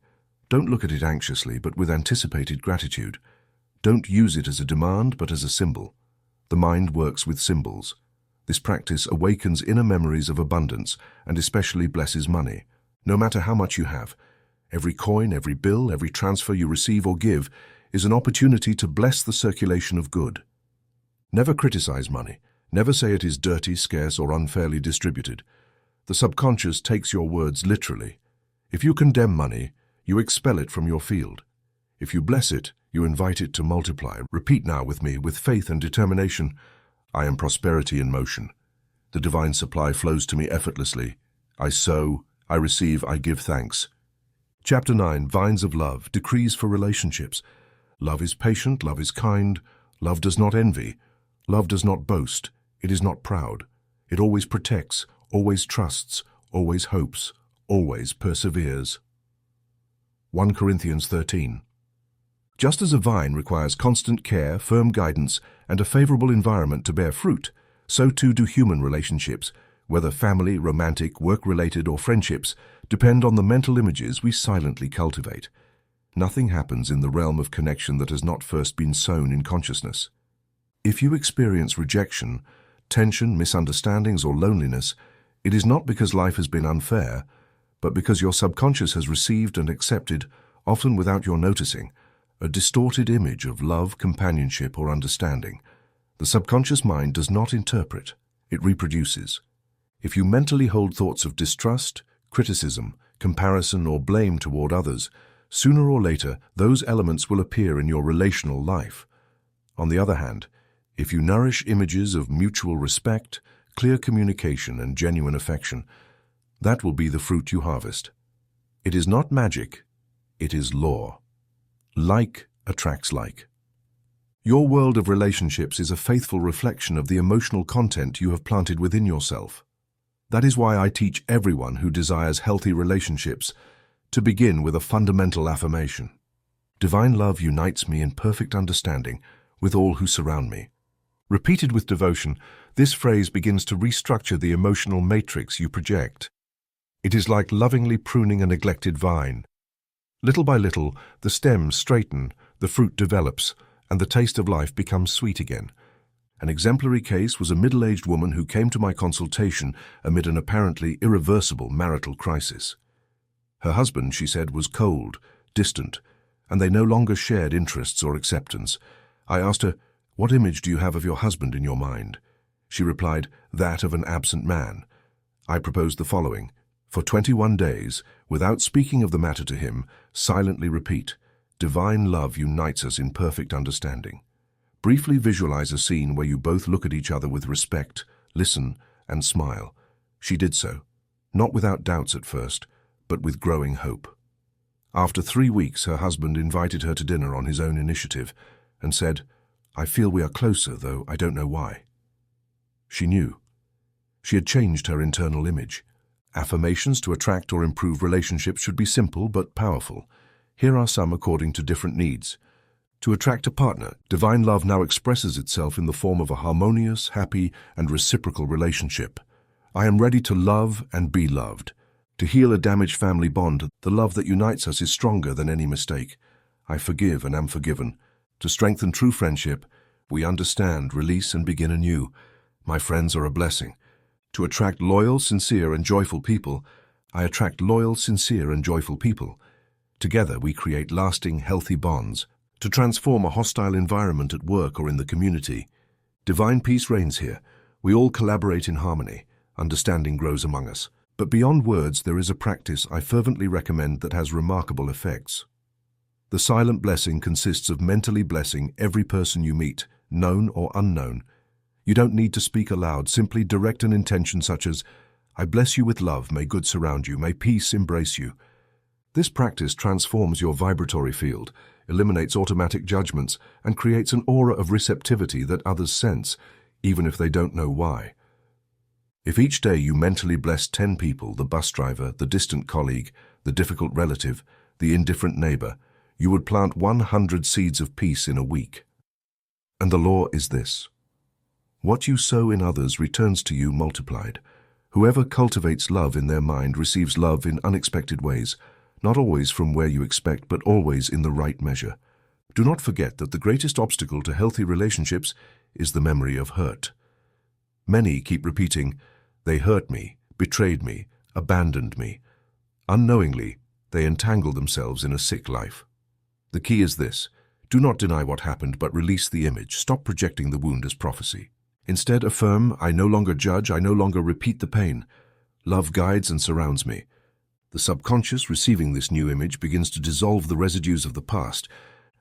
Don't look at it anxiously, but with anticipated gratitude. Don't use it as a demand, but as a symbol. The mind works with symbols. This practice awakens inner memories of abundance and especially blesses money. No matter how much you have, every coin, every bill, every transfer you receive or give is an opportunity to bless the circulation of good. Never criticize money. Never say it is dirty, scarce, or unfairly distributed. The subconscious takes your words literally. If you condemn money, you expel it from your field. If you bless it, you invite it to multiply. Repeat now with me, with faith and determination. I am prosperity in motion. The divine supply flows to me effortlessly. I sow, I receive, I give thanks. Chapter 9, Vines of Love, Decrees for Relationships. Love is patient, love is kind, love does not envy, love does not boast, it is not proud. It always protects, always trusts, always hopes, always perseveres. 1 Corinthians 13. Just as a vine requires constant care, firm guidance, and a favorable environment to bear fruit, so too do human relationships, whether family, romantic, work-related, or friendships, depend on the mental images we silently cultivate. Nothing happens in the realm of connection that has not first been sown in consciousness. If you experience rejection, tension, misunderstandings, or loneliness, it is not because life has been unfair, but because your subconscious has received and accepted, often without your noticing, a distorted image of love, companionship, or understanding. The subconscious mind does not interpret, it reproduces. If you mentally hold thoughts of distrust, criticism, comparison, or blame toward others, sooner or later those elements will appear in your relational life. On the other hand, if you nourish images of mutual respect, clear communication, and genuine affection, that will be the fruit you harvest. It is not magic, it is law. Like attracts like. Your world of relationships is a faithful reflection of the emotional content you have planted within yourself. That is why I teach everyone who desires healthy relationships to begin with a fundamental affirmation. Divine love unites me in perfect understanding with all who surround me. Repeated with devotion, this phrase begins to restructure the emotional matrix you project. It is like lovingly pruning a neglected vine. Little by little, the stems straighten, the fruit develops, and the taste of life becomes sweet again. An exemplary case was a middle-aged woman who came to my consultation amid an apparently irreversible marital crisis. Her husband, she said, was cold, distant, and they no longer shared interests or acceptance. I asked her, "What image do you have of your husband in your mind?" She replied, "That of an absent man." I proposed the following. For 21 days, without speaking of the matter to him, silently repeat, "Divine love unites us in perfect understanding." Briefly visualize a scene where you both look at each other with respect, listen, and smile. She did so, not without doubts at first, but with growing hope. After 3 weeks, her husband invited her to dinner on his own initiative and said, "I feel we are closer, though I don't know why." She knew. She had changed her internal image. Affirmations to attract or improve relationships should be simple but powerful. Here are some according to different needs. To attract a partner, divine love now expresses itself in the form of a harmonious, happy, and reciprocal relationship. I am ready to love and be loved. To heal a damaged family bond, the love that unites us is stronger than any mistake. I forgive and am forgiven. To strengthen true friendship, we understand, release, and begin anew. My friends are a blessing. To attract loyal, sincere, and joyful people, I attract loyal, sincere, and joyful people. Together, we create lasting, healthy bonds. To transform a hostile environment at work or in the community, divine peace reigns here. We all collaborate in harmony. Understanding grows among us. But beyond words, there is a practice I fervently recommend that has remarkable effects. The silent blessing consists of mentally blessing every person you meet, known or unknown. You don't need to speak aloud, simply direct an intention such as, "I bless you with love, may good surround you, may peace embrace you." This practice transforms your vibratory field, eliminates automatic judgments, and creates an aura of receptivity that others sense, even if they don't know why. If each day you mentally bless 10 people, the bus driver, the distant colleague, the difficult relative, the indifferent neighbor, you would plant 100 seeds of peace in a week. And the law is this: what you sow in others returns to you multiplied. Whoever cultivates love in their mind receives love in unexpected ways, not always from where you expect, but always in the right measure. Do not forget that the greatest obstacle to healthy relationships is the memory of hurt. Many keep repeating, "They hurt me, betrayed me, abandoned me." Unknowingly, they entangle themselves in a sick life. The key is this: do not deny what happened, but release the image. Stop projecting the wound as prophecy. Instead, affirm, "I no longer judge, I no longer repeat the pain. Love guides and surrounds me." The subconscious, receiving this new image, begins to dissolve the residues of the past.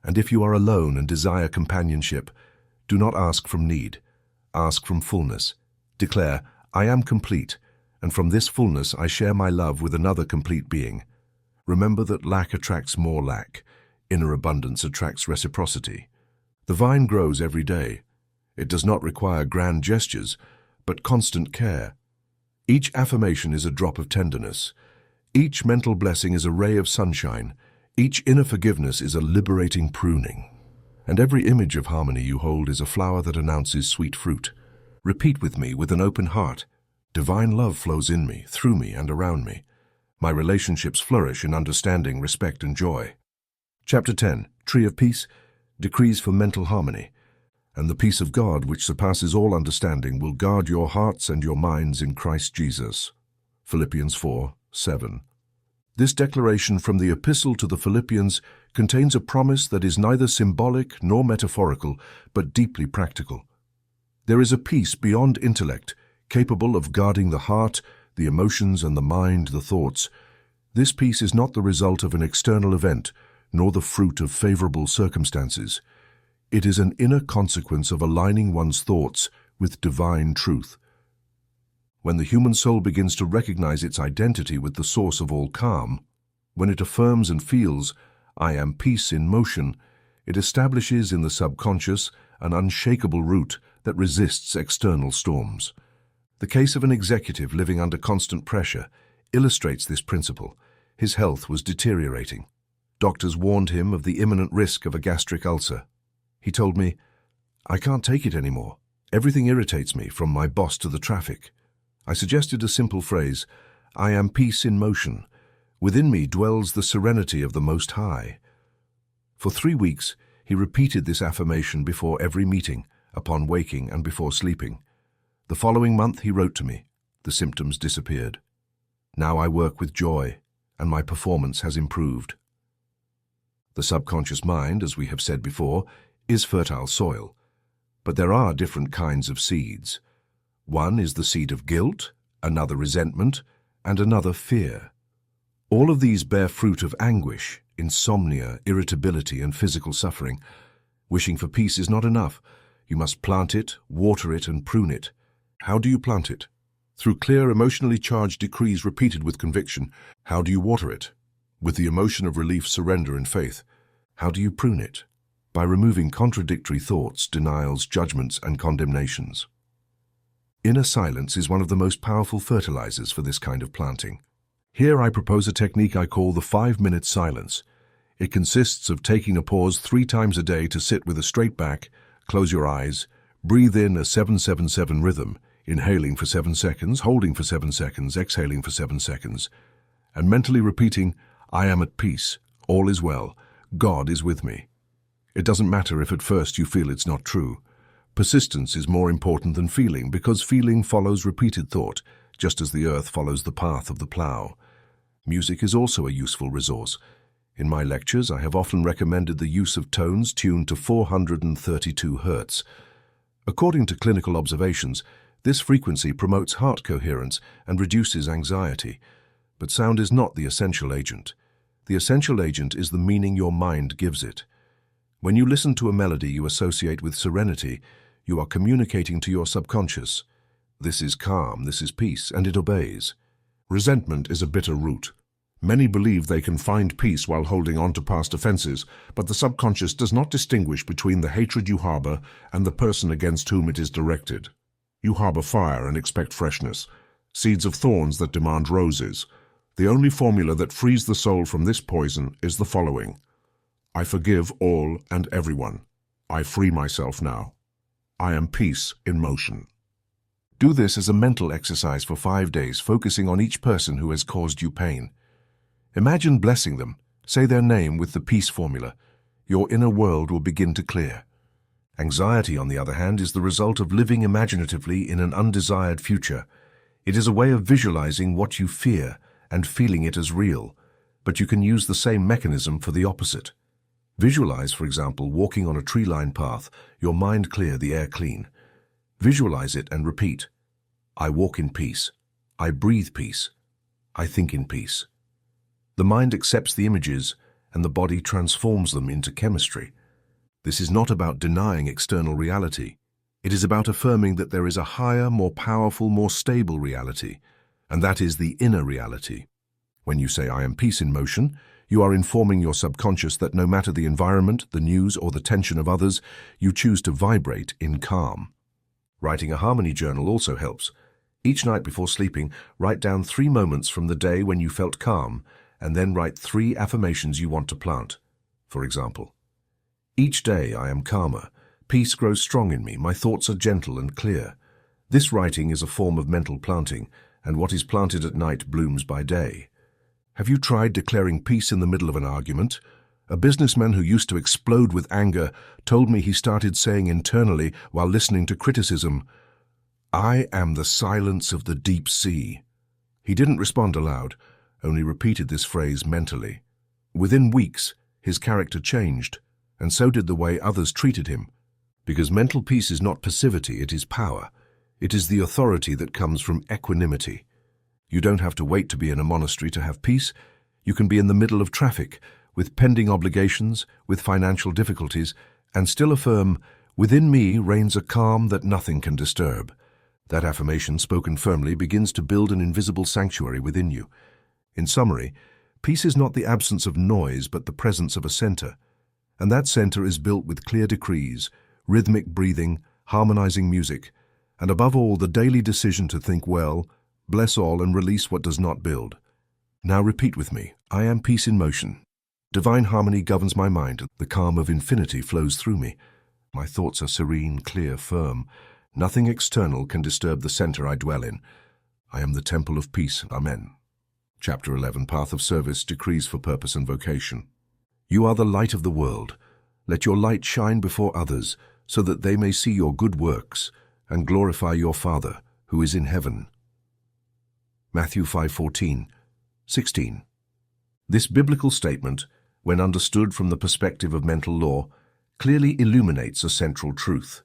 And if you are alone and desire companionship, do not ask from need. Ask from fullness. Declare, "I am complete, and from this fullness I share my love with another complete being." Remember that lack attracts more lack. Inner abundance attracts reciprocity. The vine grows every day. It does not require grand gestures, but constant care. Each affirmation is a drop of tenderness. Each mental blessing is a ray of sunshine. Each inner forgiveness is a liberating pruning. And every image of harmony you hold is a flower that announces sweet fruit. Repeat with me with an open heart. Divine love flows in me, through me, and around me. My relationships flourish in understanding, respect, and joy. Chapter 10, Tree of Peace, Decrees for Mental Harmony. And the peace of God, which surpasses all understanding, will guard your hearts and your minds in Christ Jesus. Philippians 4:7. This declaration from the Epistle to the Philippians contains a promise that is neither symbolic nor metaphorical, but deeply practical. There is a peace beyond intellect, capable of guarding the heart, the emotions, and the mind, the thoughts. This peace is not the result of an external event, nor the fruit of favorable circumstances. It is an inner consequence of aligning one's thoughts with divine truth. When the human soul begins to recognize its identity with the source of all calm, When it affirms and feels, "I am peace in motion," it establishes in the subconscious an unshakable root that resists external storms. The case of an executive living under constant pressure illustrates this principle. His health was deteriorating. Doctors warned him of the imminent risk of a gastric ulcer. He told me, "I can't take it anymore. Everything irritates me, from my boss to the traffic." I suggested a simple phrase, "I am peace in motion. Within me dwells the serenity of the Most High." For 3 weeks, he repeated this affirmation before every meeting, upon waking and before sleeping. The following month he wrote to me. The symptoms disappeared. Now I work with joy, and my performance has improved. The subconscious mind, as we have said before, is fertile soil. But there are different kinds of seeds. One is the seed of guilt, another resentment, and another fear. All of these bear fruit of anguish, insomnia, irritability, and physical suffering. Wishing for peace is not enough. You must plant it, water it, and prune it. How do you plant it? Through clear, emotionally charged decrees repeated with conviction. How do you water it? With the emotion of relief, surrender, and faith. How do you prune it? By removing contradictory thoughts, denials, judgments, and condemnations. Inner silence is one of the most powerful fertilizers for this kind of planting. Here I propose a technique I call the 5-minute silence. It consists of taking a pause 3 times a day to sit with a straight back, close your eyes, breathe in a 7-7-7 rhythm, inhaling for 7 seconds, holding for 7 seconds, exhaling for 7 seconds, and mentally repeating, "I am at peace, all is well, God is with me." It doesn't matter if at first you feel it's not true. Persistence is more important than feeling, because feeling follows repeated thought, just as the earth follows the path of the plow. Music is also a useful resource. In my lectures, I have often recommended the use of tones tuned to 432 Hz. According to clinical observations, this frequency promotes heart coherence and reduces anxiety. But sound is not the essential agent. The essential agent is the meaning your mind gives it. When you listen to a melody you associate with serenity, you are communicating to your subconscious. This is calm, this is peace, and it obeys. Resentment is a bitter root. Many believe they can find peace while holding on to past offenses, but the subconscious does not distinguish between the hatred you harbor and the person against whom it is directed. You harbor fire and expect freshness, seeds of thorns that demand roses. The only formula that frees the soul from this poison is the following: I forgive all and everyone. I free myself now. I am peace in motion. Do this as a mental exercise for 5 days, focusing on each person who has caused you pain. Imagine blessing them. Say their name with the peace formula. Your inner world will begin to clear. Anxiety, on the other hand, is the result of living imaginatively in an undesired future. It is a way of visualizing what you fear and feeling it as real, but you can use the same mechanism for the opposite. Visualize, for example, walking on a tree-lined path, your mind clear, the air clean. Visualize it and repeat. I walk in peace. I breathe peace. I think in peace. The mind accepts the images and the body transforms them into chemistry. This is not about denying external reality. It is about affirming that there is a higher, more powerful, more stable reality, and that is the inner reality. When you say, I am peace in motion, you are informing your subconscious that no matter the environment, the news, or the tension of others, you choose to vibrate in calm. Writing a harmony journal also helps. Each night before sleeping, write down 3 moments from the day when you felt calm, and then write 3 affirmations you want to plant. For example, each day I am calmer. Peace grows strong in me. My thoughts are gentle and clear. This writing is a form of mental planting, and what is planted at night blooms by day. Have you tried declaring peace in the middle of an argument? A businessman who used to explode with anger told me he started saying internally while listening to criticism, I am the silence of the deep sea. He didn't respond aloud, only repeated this phrase mentally. Within weeks, his character changed, and so did the way others treated him. Because mental peace is not passivity, it is power. It is the authority that comes from equanimity. You don't have to wait to be in a monastery to have peace. You can be in the middle of traffic, with pending obligations, with financial difficulties, and still affirm, within me reigns a calm that nothing can disturb. That affirmation, spoken firmly, begins to build an invisible sanctuary within you. In summary, Peace is not the absence of noise, but the presence of a center. And that center is built with clear decrees, rhythmic breathing, harmonizing music, and above all, the daily decision to think well, bless all, and release what does not build. Now repeat with me. I am peace in motion. Divine harmony governs my mind. The calm of infinity flows through me. My thoughts are serene, clear, firm. Nothing external can disturb the center I dwell in. I am the temple of peace. Amen. Chapter 11, Path of Service, Decrees for Purpose and Vocation. You are the light of the world. Let your light shine before others, so that they may see your good works and glorify your Father, who is in heaven. Matthew 5:14, 16. This biblical statement, when understood from the perspective of mental law, clearly illuminates a central truth.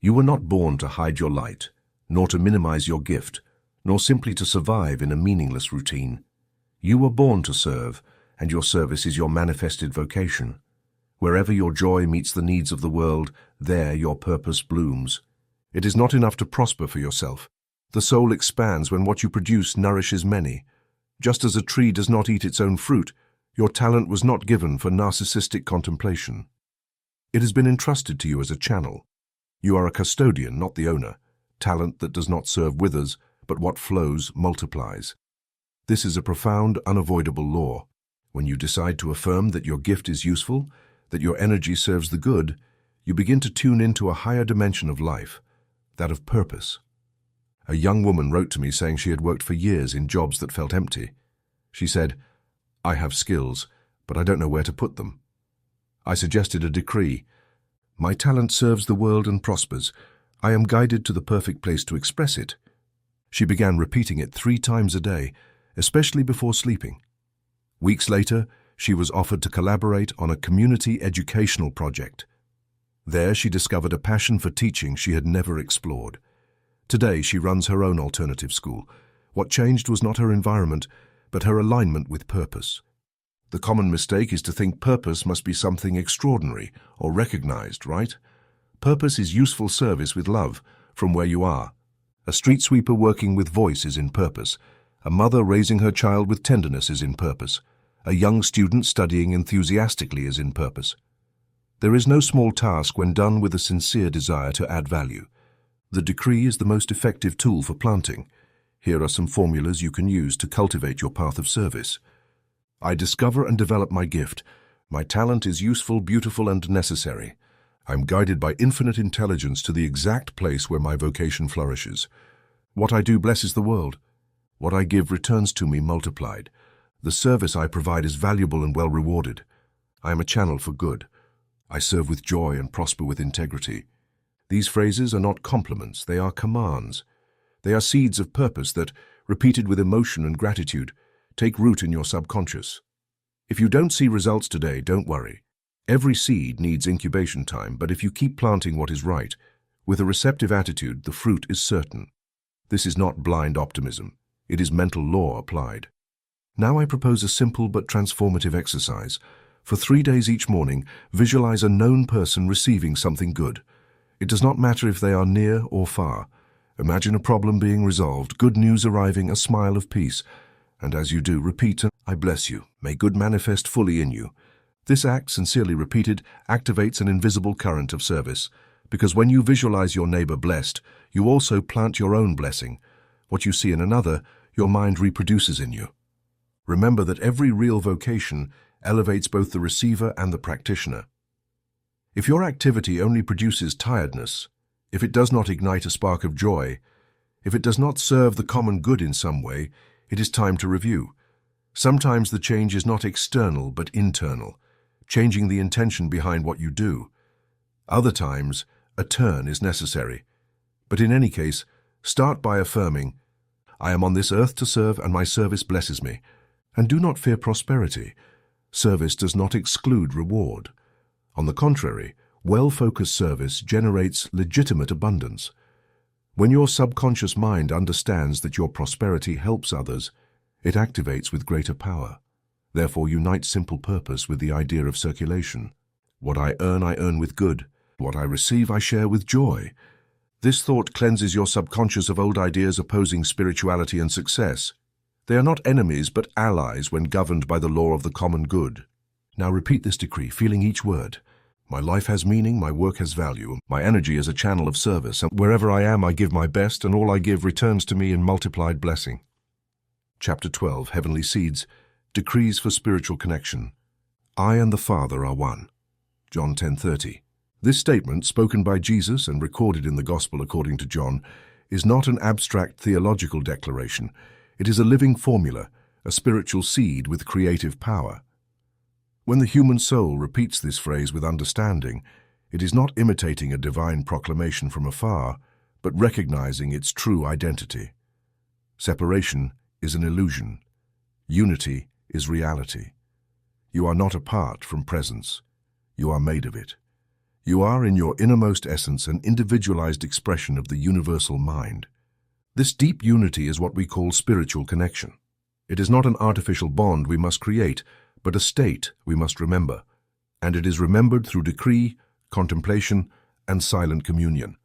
You were not born to hide your light, nor to minimize your gift, nor simply to survive in a meaningless routine. You were born to serve, and your service is your manifested vocation. Wherever your joy meets the needs of the world, there your purpose blooms. It is not enough to prosper for yourself. The soul expands when what you produce nourishes many. Just as a tree does not eat its own fruit, your talent was not given for narcissistic contemplation. It has been entrusted to you as a channel. You are a custodian, not the owner. Talent that does not serve withers, but what flows multiplies. This is a profound, unavoidable law. When you decide to affirm that your gift is useful, that your energy serves the good, you begin to tune into a higher dimension of life, that of purpose. A young woman wrote to me saying she had worked for years in jobs that felt empty. She said, "I have skills, but I don't know where to put them." I suggested a decree. My talent serves the world and prospers. I am guided to the perfect place to express it. She began repeating it 3 times a day, especially before sleeping. Weeks later, she was offered to collaborate on a community educational project. There, she discovered a passion for teaching she had never explored. Today, she runs her own alternative school. What changed was not her environment, but her alignment with purpose. The common mistake is to think purpose must be something extraordinary or recognized, right? Purpose is useful service with love, from where you are. A street sweeper working with voice is in purpose. A mother raising her child with tenderness is in purpose. A young student studying enthusiastically is in purpose. There is no small task when done with a sincere desire to add value. The decree is the most effective tool for planting. Here are some formulas you can use to cultivate your path of service. I discover and develop my gift. My talent is useful, beautiful, and necessary. I'm guided by infinite intelligence to the exact place where my vocation flourishes. What I do blesses the world. What I give returns to me multiplied. The service I provide is valuable and well rewarded. I am a channel for good. I serve with joy and prosper with integrity. These phrases are not compliments, they are commands. They are seeds of purpose that, repeated with emotion and gratitude, take root in your subconscious. If you don't see results today, don't worry. Every seed needs incubation time, but if you keep planting what is right, with a receptive attitude, the fruit is certain. This is not blind optimism. It is mental law applied. Now I propose a simple but transformative exercise. For 3 days each morning, visualize a known person receiving something good. It does not matter if they are near or far. Imagine a problem being resolved, good news arriving, a smile of peace. And as you do, repeat, "I bless you. May good manifest fully in you." This act, sincerely repeated, activates an invisible current of service. Because when you visualize your neighbor blessed, you also plant your own blessing. What you see in another, your mind reproduces in you. Remember that every real vocation elevates both the receiver and the practitioner. If your activity only produces tiredness, if it does not ignite a spark of joy, if it does not serve the common good in some way, it is time to review. Sometimes the change is not external but internal, changing the intention behind what you do. Other times, a turn is necessary. But in any case, start by affirming, "I am on this earth to serve and my service blesses me." And do not fear prosperity. Service does not exclude reward. On the contrary, well-focused service generates legitimate abundance. When your subconscious mind understands that your prosperity helps others, it activates with greater power. Therefore, unite simple purpose with the idea of circulation. What I earn with good. What I receive, I share with joy. This thought cleanses your subconscious of old ideas opposing spirituality and success. They are not enemies but allies when governed by the law of the common good. Now repeat this decree, feeling each word. My life has meaning, my work has value, my energy is a channel of service, and wherever I am I give my best, and all I give returns to me in multiplied blessing. Chapter 12, Heavenly Seeds, Decrees for Spiritual Connection. I and the Father are one. John 10:30. This statement, spoken by Jesus and recorded in the Gospel according to John, is not an abstract theological declaration. It is a living formula, a spiritual seed with creative power. When the human soul repeats this phrase with understanding, it is not imitating a divine proclamation from afar, but recognizing its true identity. Separation is an illusion. Unity is reality. You are not apart from presence. You are made of it. You are, in your innermost essence, an individualized expression of the universal mind. This deep unity is what we call spiritual connection. It is not an artificial bond we must create, but a state we must remember. And it is remembered through decree, contemplation, and silent communion.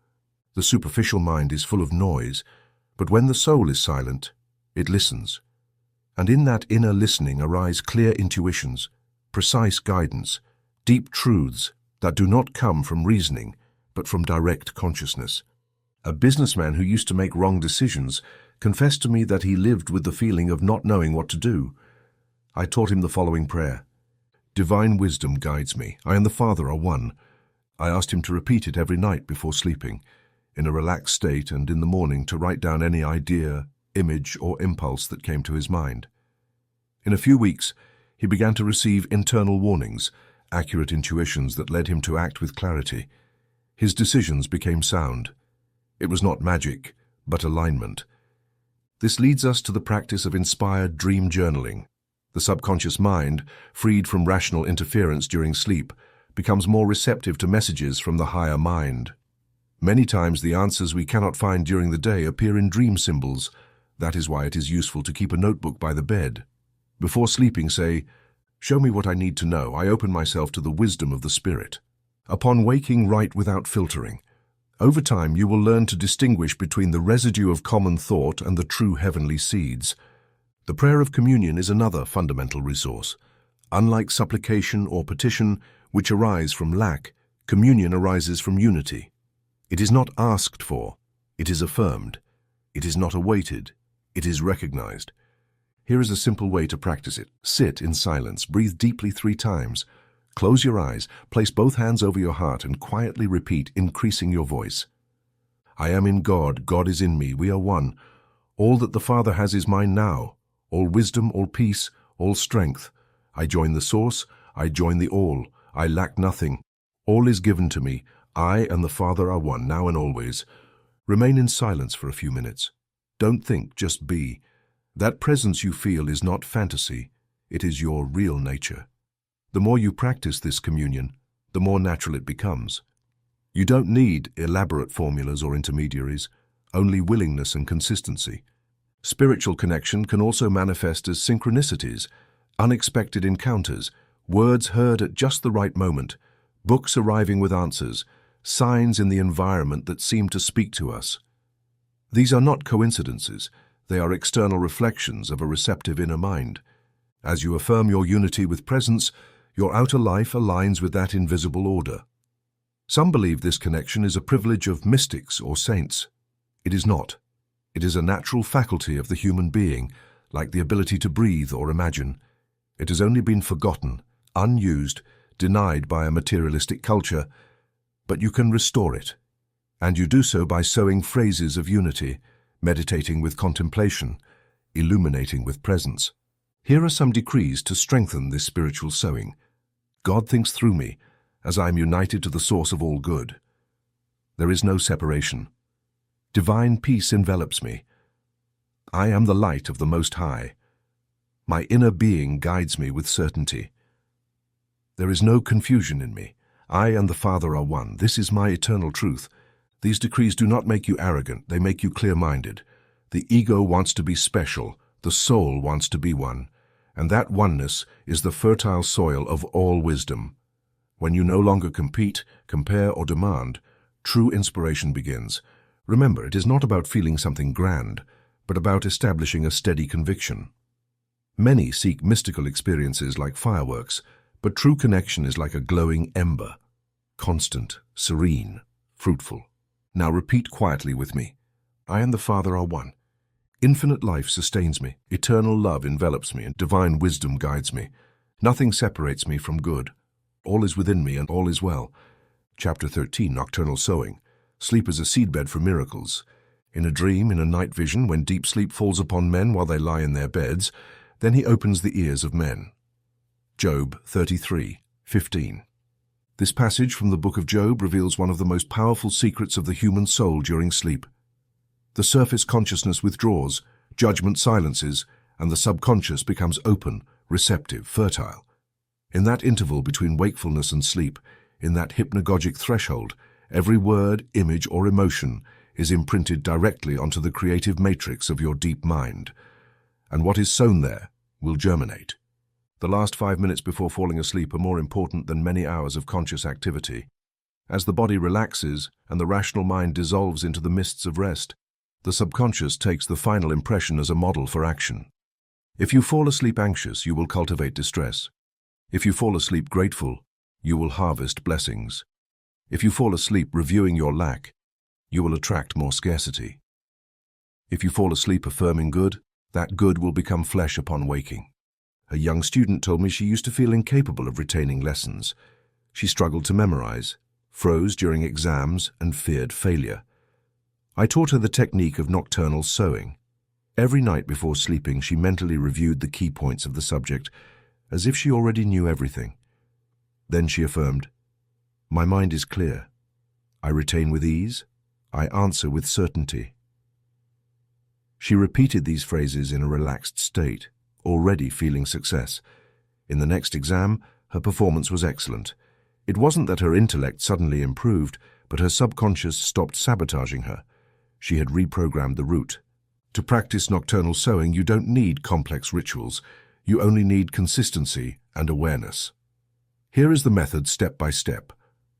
The superficial mind is full of noise, but when the soul is silent, it listens. And in that inner listening arise clear intuitions, precise guidance, deep truths that do not come from reasoning, but from direct consciousness. A businessman who used to make wrong decisions confessed to me that he lived with the feeling of not knowing what to do. I taught him the following prayer. Divine wisdom guides me. I and the Father are one. I asked him to repeat it every night before sleeping, in a relaxed state, and in the morning to write down any idea, image, or impulse that came to his mind. In a few weeks, he began to receive internal warnings, accurate intuitions that led him to act with clarity. His decisions became sound. It was not magic, but alignment. This leads us to the practice of inspired dream journaling. The subconscious mind, freed from rational interference during sleep, becomes more receptive to messages from the higher mind. Many times the answers we cannot find during the day appear in dream symbols. That is why it is useful to keep a notebook by the bed. Before sleeping, say, "Show me what I need to know. I open myself to the wisdom of the Spirit." Upon waking, write without filtering. Over time, you will learn to distinguish between the residue of common thought and the true heavenly seeds. The prayer of communion is another fundamental resource. Unlike supplication or petition, which arise from lack, communion arises from unity. It is not asked for, it is affirmed. It is not awaited, it is recognized. Here is a simple way to practice it. Sit in silence, breathe deeply 3 times. Close your eyes, place both hands over your heart, and quietly repeat, increasing your voice. I am in God, God is in me, we are one. All that the Father has is mine now. All wisdom, all peace, all strength. I join the source, I join the all. I lack nothing. All is given to me. I and the Father are one, now and always. Remain in silence for a few minutes. Don't think, just be. That presence you feel is not fantasy. It is your real nature. The more you practice this communion, the more natural it becomes. You don't need elaborate formulas or intermediaries, only willingness and consistency. Spiritual connection can also manifest as synchronicities, unexpected encounters, words heard at just the right moment, books arriving with answers, signs in the environment that seem to speak to us. These are not coincidences, they are external reflections of a receptive inner mind. As you affirm your unity with presence, your outer life aligns with that invisible order. Some believe this connection is a privilege of mystics or saints. It is not. It is a natural faculty of the human being, like the ability to breathe or imagine. It has only been forgotten, unused, denied by a materialistic culture, but you can restore it. And you do so by sowing phrases of unity, meditating with contemplation, illuminating with presence. Here are some decrees to strengthen this spiritual sowing. God thinks through me, as I am united to the source of all good. There is no separation. Divine peace envelops me. I am the light of the Most High. My inner being guides me with certainty. There is no confusion in me. I and the Father are one. This is my eternal truth. These decrees do not make you arrogant, they make you clear-minded. The ego wants to be special, the soul wants to be one. And that oneness is the fertile soil of all wisdom. When you no longer compete, compare, or demand, true inspiration begins. Remember, it is not about feeling something grand, but about establishing a steady conviction. Many seek mystical experiences like fireworks, but true connection is like a glowing ember, constant, serene, fruitful. Now repeat quietly with me. I and the Father are one. Infinite life sustains me, eternal love envelops me, and divine wisdom guides me. Nothing separates me from good. All is within me and all is well. Chapter 13, Nocturnal Sowing. Sleep is a seedbed for miracles. In a dream, in a night vision, when deep sleep falls upon men while they lie in their beds, then he opens the ears of men. Job 33:15. This passage from the book of Job reveals one of the most powerful secrets of the human soul during sleep. The surface consciousness withdraws, judgment silences, and the subconscious becomes open, receptive, fertile. In that interval between wakefulness and sleep, in that hypnagogic threshold, every word, image, or emotion is imprinted directly onto the creative matrix of your deep mind. And what is sown there will germinate. The last 5 minutes before falling asleep are more important than many hours of conscious activity. As the body relaxes and the rational mind dissolves into the mists of rest, the subconscious takes the final impression as a model for action. If you fall asleep anxious, you will cultivate distress. If you fall asleep grateful, you will harvest blessings. If you fall asleep reviewing your lack, you will attract more scarcity. If you fall asleep affirming good, that good will become flesh upon waking. A young student told me she used to feel incapable of retaining lessons. She struggled to memorize, froze during exams, and feared failure. I taught her the technique of nocturnal sowing. Every night before sleeping, she mentally reviewed the key points of the subject, as if she already knew everything. Then she affirmed, "My mind is clear. I retain with ease. I answer with certainty." She repeated these phrases in a relaxed state, already feeling success. In the next exam, her performance was excellent. It wasn't that her intellect suddenly improved, but her subconscious stopped sabotaging her. She had reprogrammed the route. To practice nocturnal sowing, you don't need complex rituals. You only need consistency and awareness. Here is the method step by step.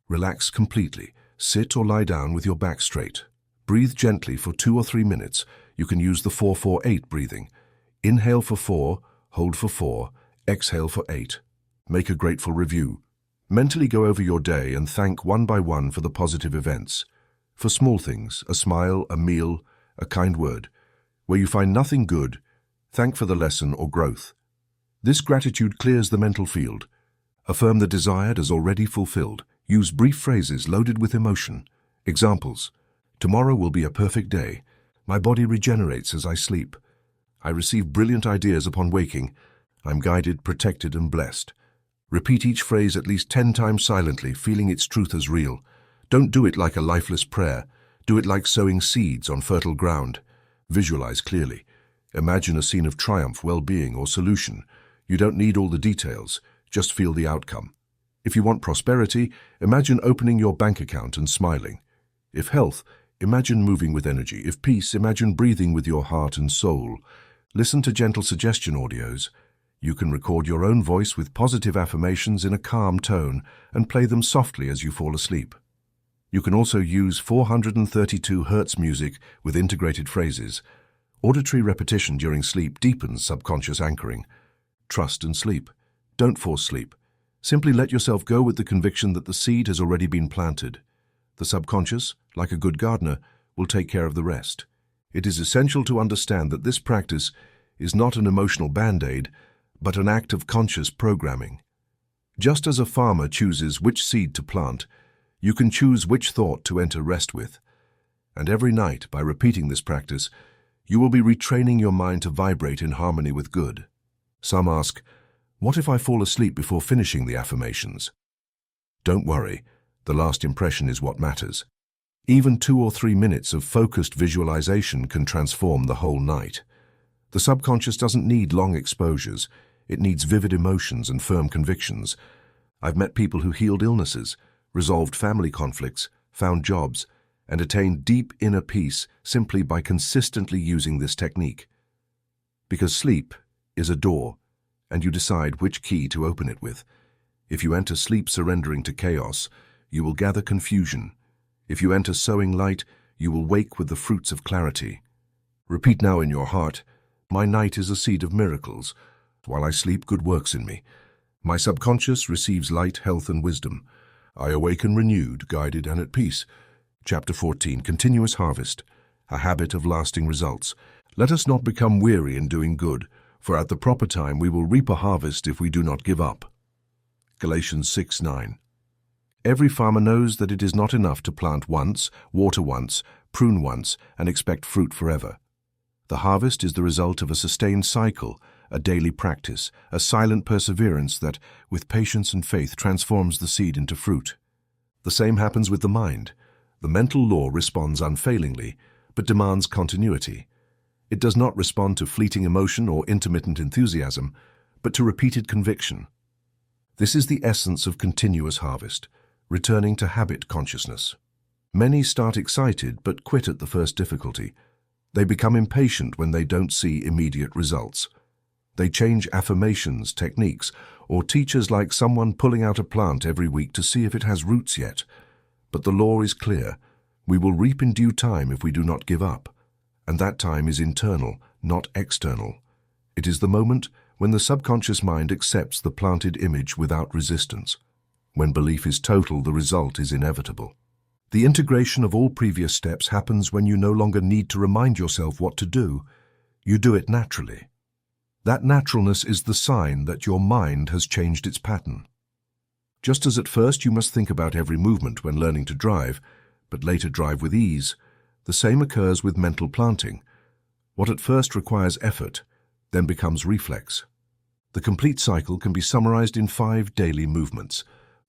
Relax completely. Sit or lie down with your back straight. Breathe gently for 2 or 3 minutes. You can use the 4-4-8 breathing. Inhale for 4, hold for 4, exhale for 8. Make a grateful review. Mentally go over your day and thank one by one for the positive events. For small things, a smile, a meal, a kind word. Where you find nothing good, thank for the lesson or growth. This gratitude clears the mental field. Affirm the desired as already fulfilled. Use brief phrases loaded with emotion. Examples: tomorrow will be a perfect day. My body regenerates as I sleep. I receive brilliant ideas upon waking. I'm guided, protected, and blessed. Repeat each phrase at least 10 times silently, feeling its truth as real. Don't do it like a lifeless prayer. Do it like sowing seeds on fertile ground. Visualize clearly. Imagine a scene of triumph, well-being, or solution. You don't need all the details. Just feel the outcome. If you want prosperity, imagine opening your bank account and smiling. If health, imagine moving with energy. If peace, imagine breathing with your heart and soul. Listen to gentle suggestion audios. You can record your own voice with positive affirmations in a calm tone and play them softly as you fall asleep. You can also use 432 Hz music with integrated phrases. Auditory repetition during sleep deepens subconscious anchoring. Trust and sleep. Don't force sleep. Simply let yourself go with the conviction that the seed has already been planted. The subconscious, like a good gardener, will take care of the rest. It is essential to understand that this practice is not an emotional band-aid, but an act of conscious programming. Just as a farmer chooses which seed to plant, you can choose which thought to enter rest with. And every night, by repeating this practice, you will be retraining your mind to vibrate in harmony with good. Some ask, what if I fall asleep before finishing the affirmations? Don't worry, the last impression is what matters. Even 2 or 3 minutes of focused visualization can transform the whole night. The subconscious doesn't need long exposures. It needs vivid emotions and firm convictions. I've met people who healed illnesses, resolved family conflicts, found jobs, and attained deep inner peace simply by consistently using this technique. Because sleep is a door, and you decide which key to open it with. If you enter sleep surrendering to chaos, you will gather confusion. If you enter sowing light, you will wake with the fruits of clarity. Repeat now in your heart, my night is a seed of miracles. While I sleep, good works in me. My subconscious receives light, health, and wisdom. I awaken renewed, guided, and at peace. Chapter 14, Continuous Harvest, a habit of lasting results. Let us not become weary in doing good, for at the proper time we will reap a harvest if we do not give up. Galatians 6:9. Every farmer knows that it is not enough to plant once, water once, prune once, and expect fruit forever. The harvest is the result of a sustained cycle, a daily practice, a silent perseverance that, with patience and faith, transforms the seed into fruit. The same happens with the mind. The mental law responds unfailingly, but demands continuity. It does not respond to fleeting emotion or intermittent enthusiasm, but to repeated conviction. This is the essence of continuous harvest, returning to habit consciousness. Many start excited but quit at the first difficulty. They become impatient when they don't see immediate results. They change affirmations, techniques, or teachers like someone pulling out a plant every week to see if it has roots yet. But the law is clear. We will reap in due time if we do not give up. And that time is internal, not external. It is the moment when the subconscious mind accepts the planted image without resistance. When belief is total, the result is inevitable. The integration of all previous steps happens when you no longer need to remind yourself what to do. You do it naturally. That naturalness is the sign that your mind has changed its pattern. Just as at first you must think about every movement when learning to drive, but later drive with ease, the same occurs with mental planting. What at first requires effort, then becomes reflex. The complete cycle can be summarized in 5 daily movements.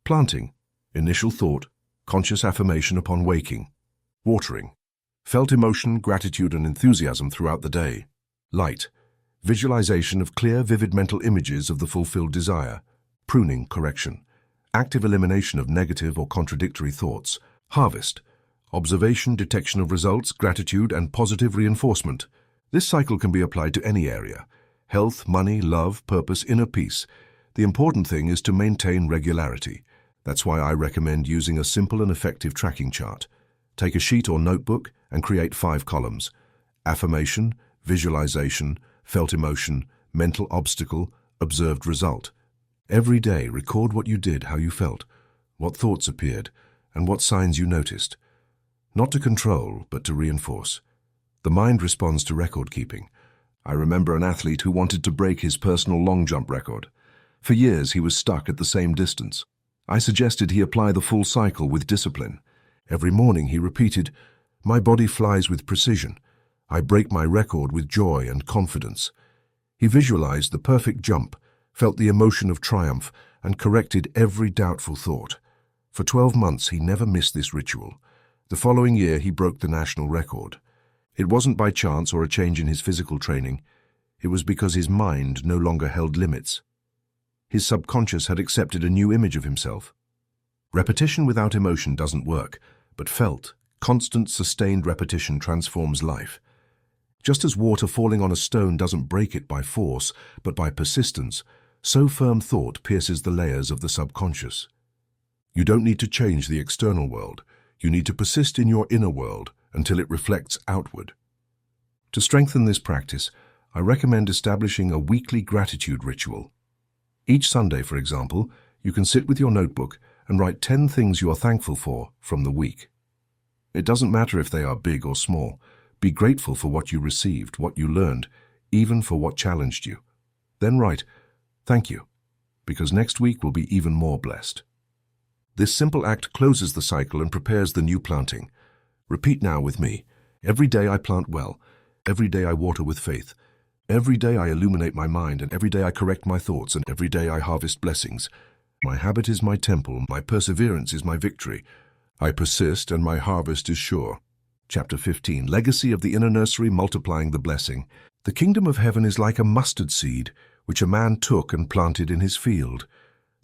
Planting, initial thought, conscious affirmation upon waking. Watering, felt emotion, gratitude, and enthusiasm throughout the day. Light, visualization of clear, vivid mental images of the fulfilled desire. Pruning, correction, active elimination of negative or contradictory thoughts. Harvest, observation, detection of results, gratitude, and positive reinforcement. This cycle can be applied to any area: health, money, love, purpose, inner peace. The important thing is to maintain regularity. That's why I recommend using a simple and effective tracking chart. Take a sheet or notebook and create 5 columns: affirmation, visualization, felt emotion, mental obstacle, observed result. Every day, record what you did, how you felt, what thoughts appeared, and what signs you noticed. Not to control, but to reinforce. The mind responds to record keeping. I remember an athlete who wanted to break his personal long jump record. For years, he was stuck at the same distance. I suggested he apply the full cycle with discipline. Every morning he repeated, "My body flies with precision. I break my record with joy and confidence." He visualized the perfect jump, felt the emotion of triumph, and corrected every doubtful thought. For 12 months he never missed this ritual. The following year he broke the national record. It wasn't by chance or a change in his physical training. It was because his mind no longer held limits. His subconscious had accepted a new image of himself. Repetition without emotion doesn't work, but felt, constant, sustained repetition transforms life. Just as water falling on a stone doesn't break it by force, but by persistence, so firm thought pierces the layers of the subconscious. You don't need to change the external world. You need to persist in your inner world until it reflects outward. To strengthen this practice, I recommend establishing a weekly gratitude ritual. Each Sunday, for example, you can sit with your notebook and write 10 things you are thankful for from the week. It doesn't matter if they are big or small. Be grateful for what you received, what you learned, even for what challenged you. Then write, "Thank you," because next week will be even more blessed. This simple act closes the cycle and prepares the new planting. Repeat now with me. Every day I plant well. Every day I water with faith. Every day I illuminate my mind, and every day I correct my thoughts, and every day I harvest blessings. My habit is my temple, my perseverance is my victory. I persist, and my harvest is sure. Chapter 15, Legacy of the Inner Nursery, Multiplying the Blessing. The kingdom of heaven is like a mustard seed, which a man took and planted in his field.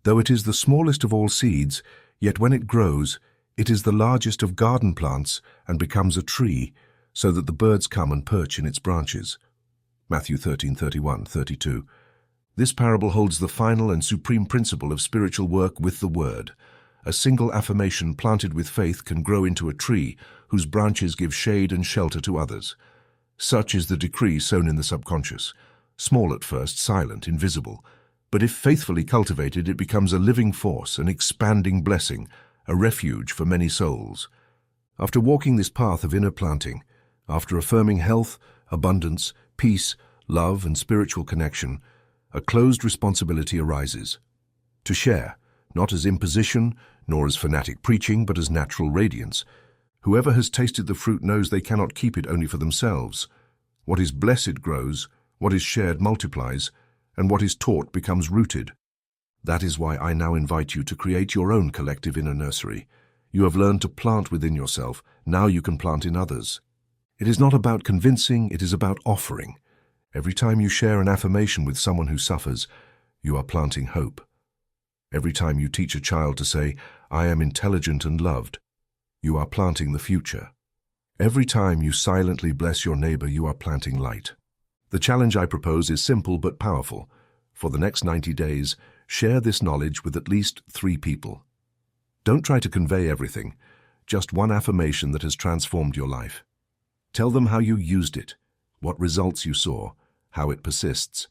Though it is the smallest of all seeds, yet when it grows, it is the largest of garden plants and becomes a tree, so that the birds come and perch in its branches. Matthew 13:31-32. This parable holds the final and supreme principle of spiritual work with the Word. A single affirmation planted with faith can grow into a tree whose branches give shade and shelter to others. Such is the decree sown in the subconscious, small at first, silent, invisible. But if faithfully cultivated, it becomes a living force, an expanding blessing, a refuge for many souls. After walking this path of inner planting, after affirming health, abundance, peace, love, and spiritual connection, a closed responsibility arises. To share, not as imposition, nor as fanatic preaching, but as natural radiance. Whoever has tasted the fruit knows they cannot keep it only for themselves. What is blessed grows, what is shared multiplies, and what is taught becomes rooted. That is why I now invite you to create your own collective inner nursery. You have learned to plant within yourself, now you can plant in others. It is not about convincing, it is about offering. Every time you share an affirmation with someone who suffers, you are planting hope. Every time you teach a child to say, "I am intelligent and loved," you are planting the future. Every time you silently bless your neighbor, you are planting light. The challenge I propose is simple but powerful. For the next 90 days, share this knowledge with at least 3 people. Don't try to convey everything, just one affirmation that has transformed your life. Tell them how you used it, what results you saw, how it persists.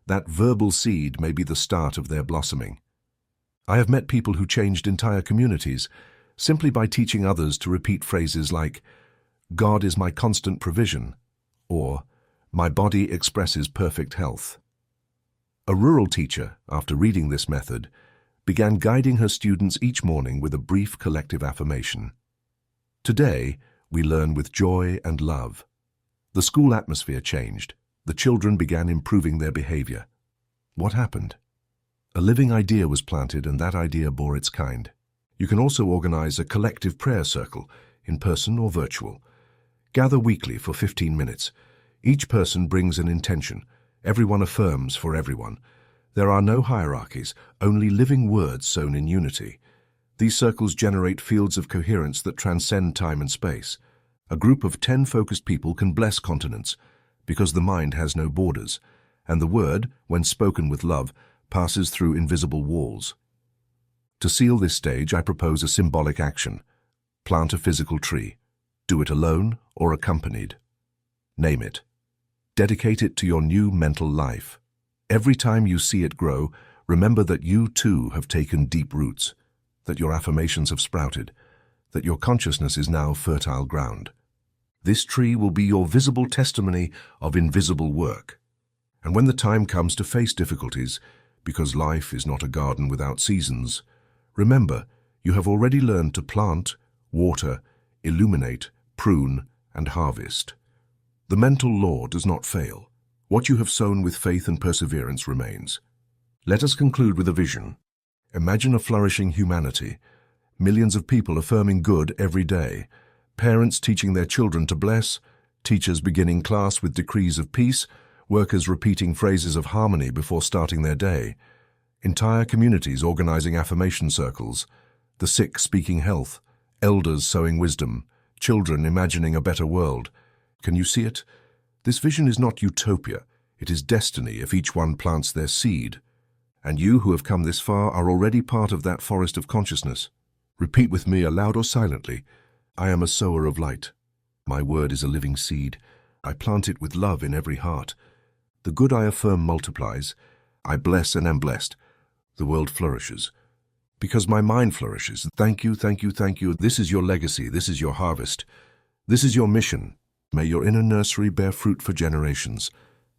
That verbal seed may be the start of their blossoming. I have met people who changed entire communities simply by teaching others to repeat phrases like, "God is my constant provision," or "My body expresses perfect health." A rural teacher, after reading this method, began guiding her students each morning with a brief collective affirmation. Today, we learn with joy and love. The school atmosphere changed. The children began improving their behavior. What happened? A living idea was planted, and that idea bore its kind. You can also organize a collective prayer circle, in person or virtual. Gather weekly for 15 minutes. Each person brings an intention. Everyone affirms for everyone. There are no hierarchies, only living words sown in unity. These circles generate fields of coherence that transcend time and space. A group of 10 focused people can bless continents, because the mind has no borders, and the word, when spoken with love, passes through invisible walls. To seal this stage, I propose a symbolic action. Plant a physical tree. Do it alone or accompanied. Name it. Dedicate it to your new mental life. Every time you see it grow, remember that you too have taken deep roots, that your affirmations have sprouted, that your consciousness is now fertile ground. This tree will be your visible testimony of invisible work. And when the time comes to face difficulties, because life is not a garden without seasons, remember, you have already learned to plant, water, illuminate, prune, and harvest. The mental law does not fail. What you have sown with faith and perseverance remains. Let us conclude with a vision. Imagine a flourishing humanity, millions of people affirming good every day, parents teaching their children to bless, teachers beginning class with decrees of peace, workers repeating phrases of harmony before starting their day, entire communities organizing affirmation circles, the sick speaking health, elders sowing wisdom, children imagining a better world. Can you see it? This vision is not utopia, it is destiny if each one plants their seed. And you who have come this far are already part of that forest of consciousness. Repeat with me, aloud or silently, I am a sower of light. My word is a living seed. I plant it with love in every heart. The good I affirm multiplies. I bless and am blessed. The world flourishes. Because my mind flourishes. Thank you, thank you, thank you. This is your legacy. This is your harvest. This is your mission. May your inner nursery bear fruit for generations.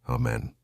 Amen.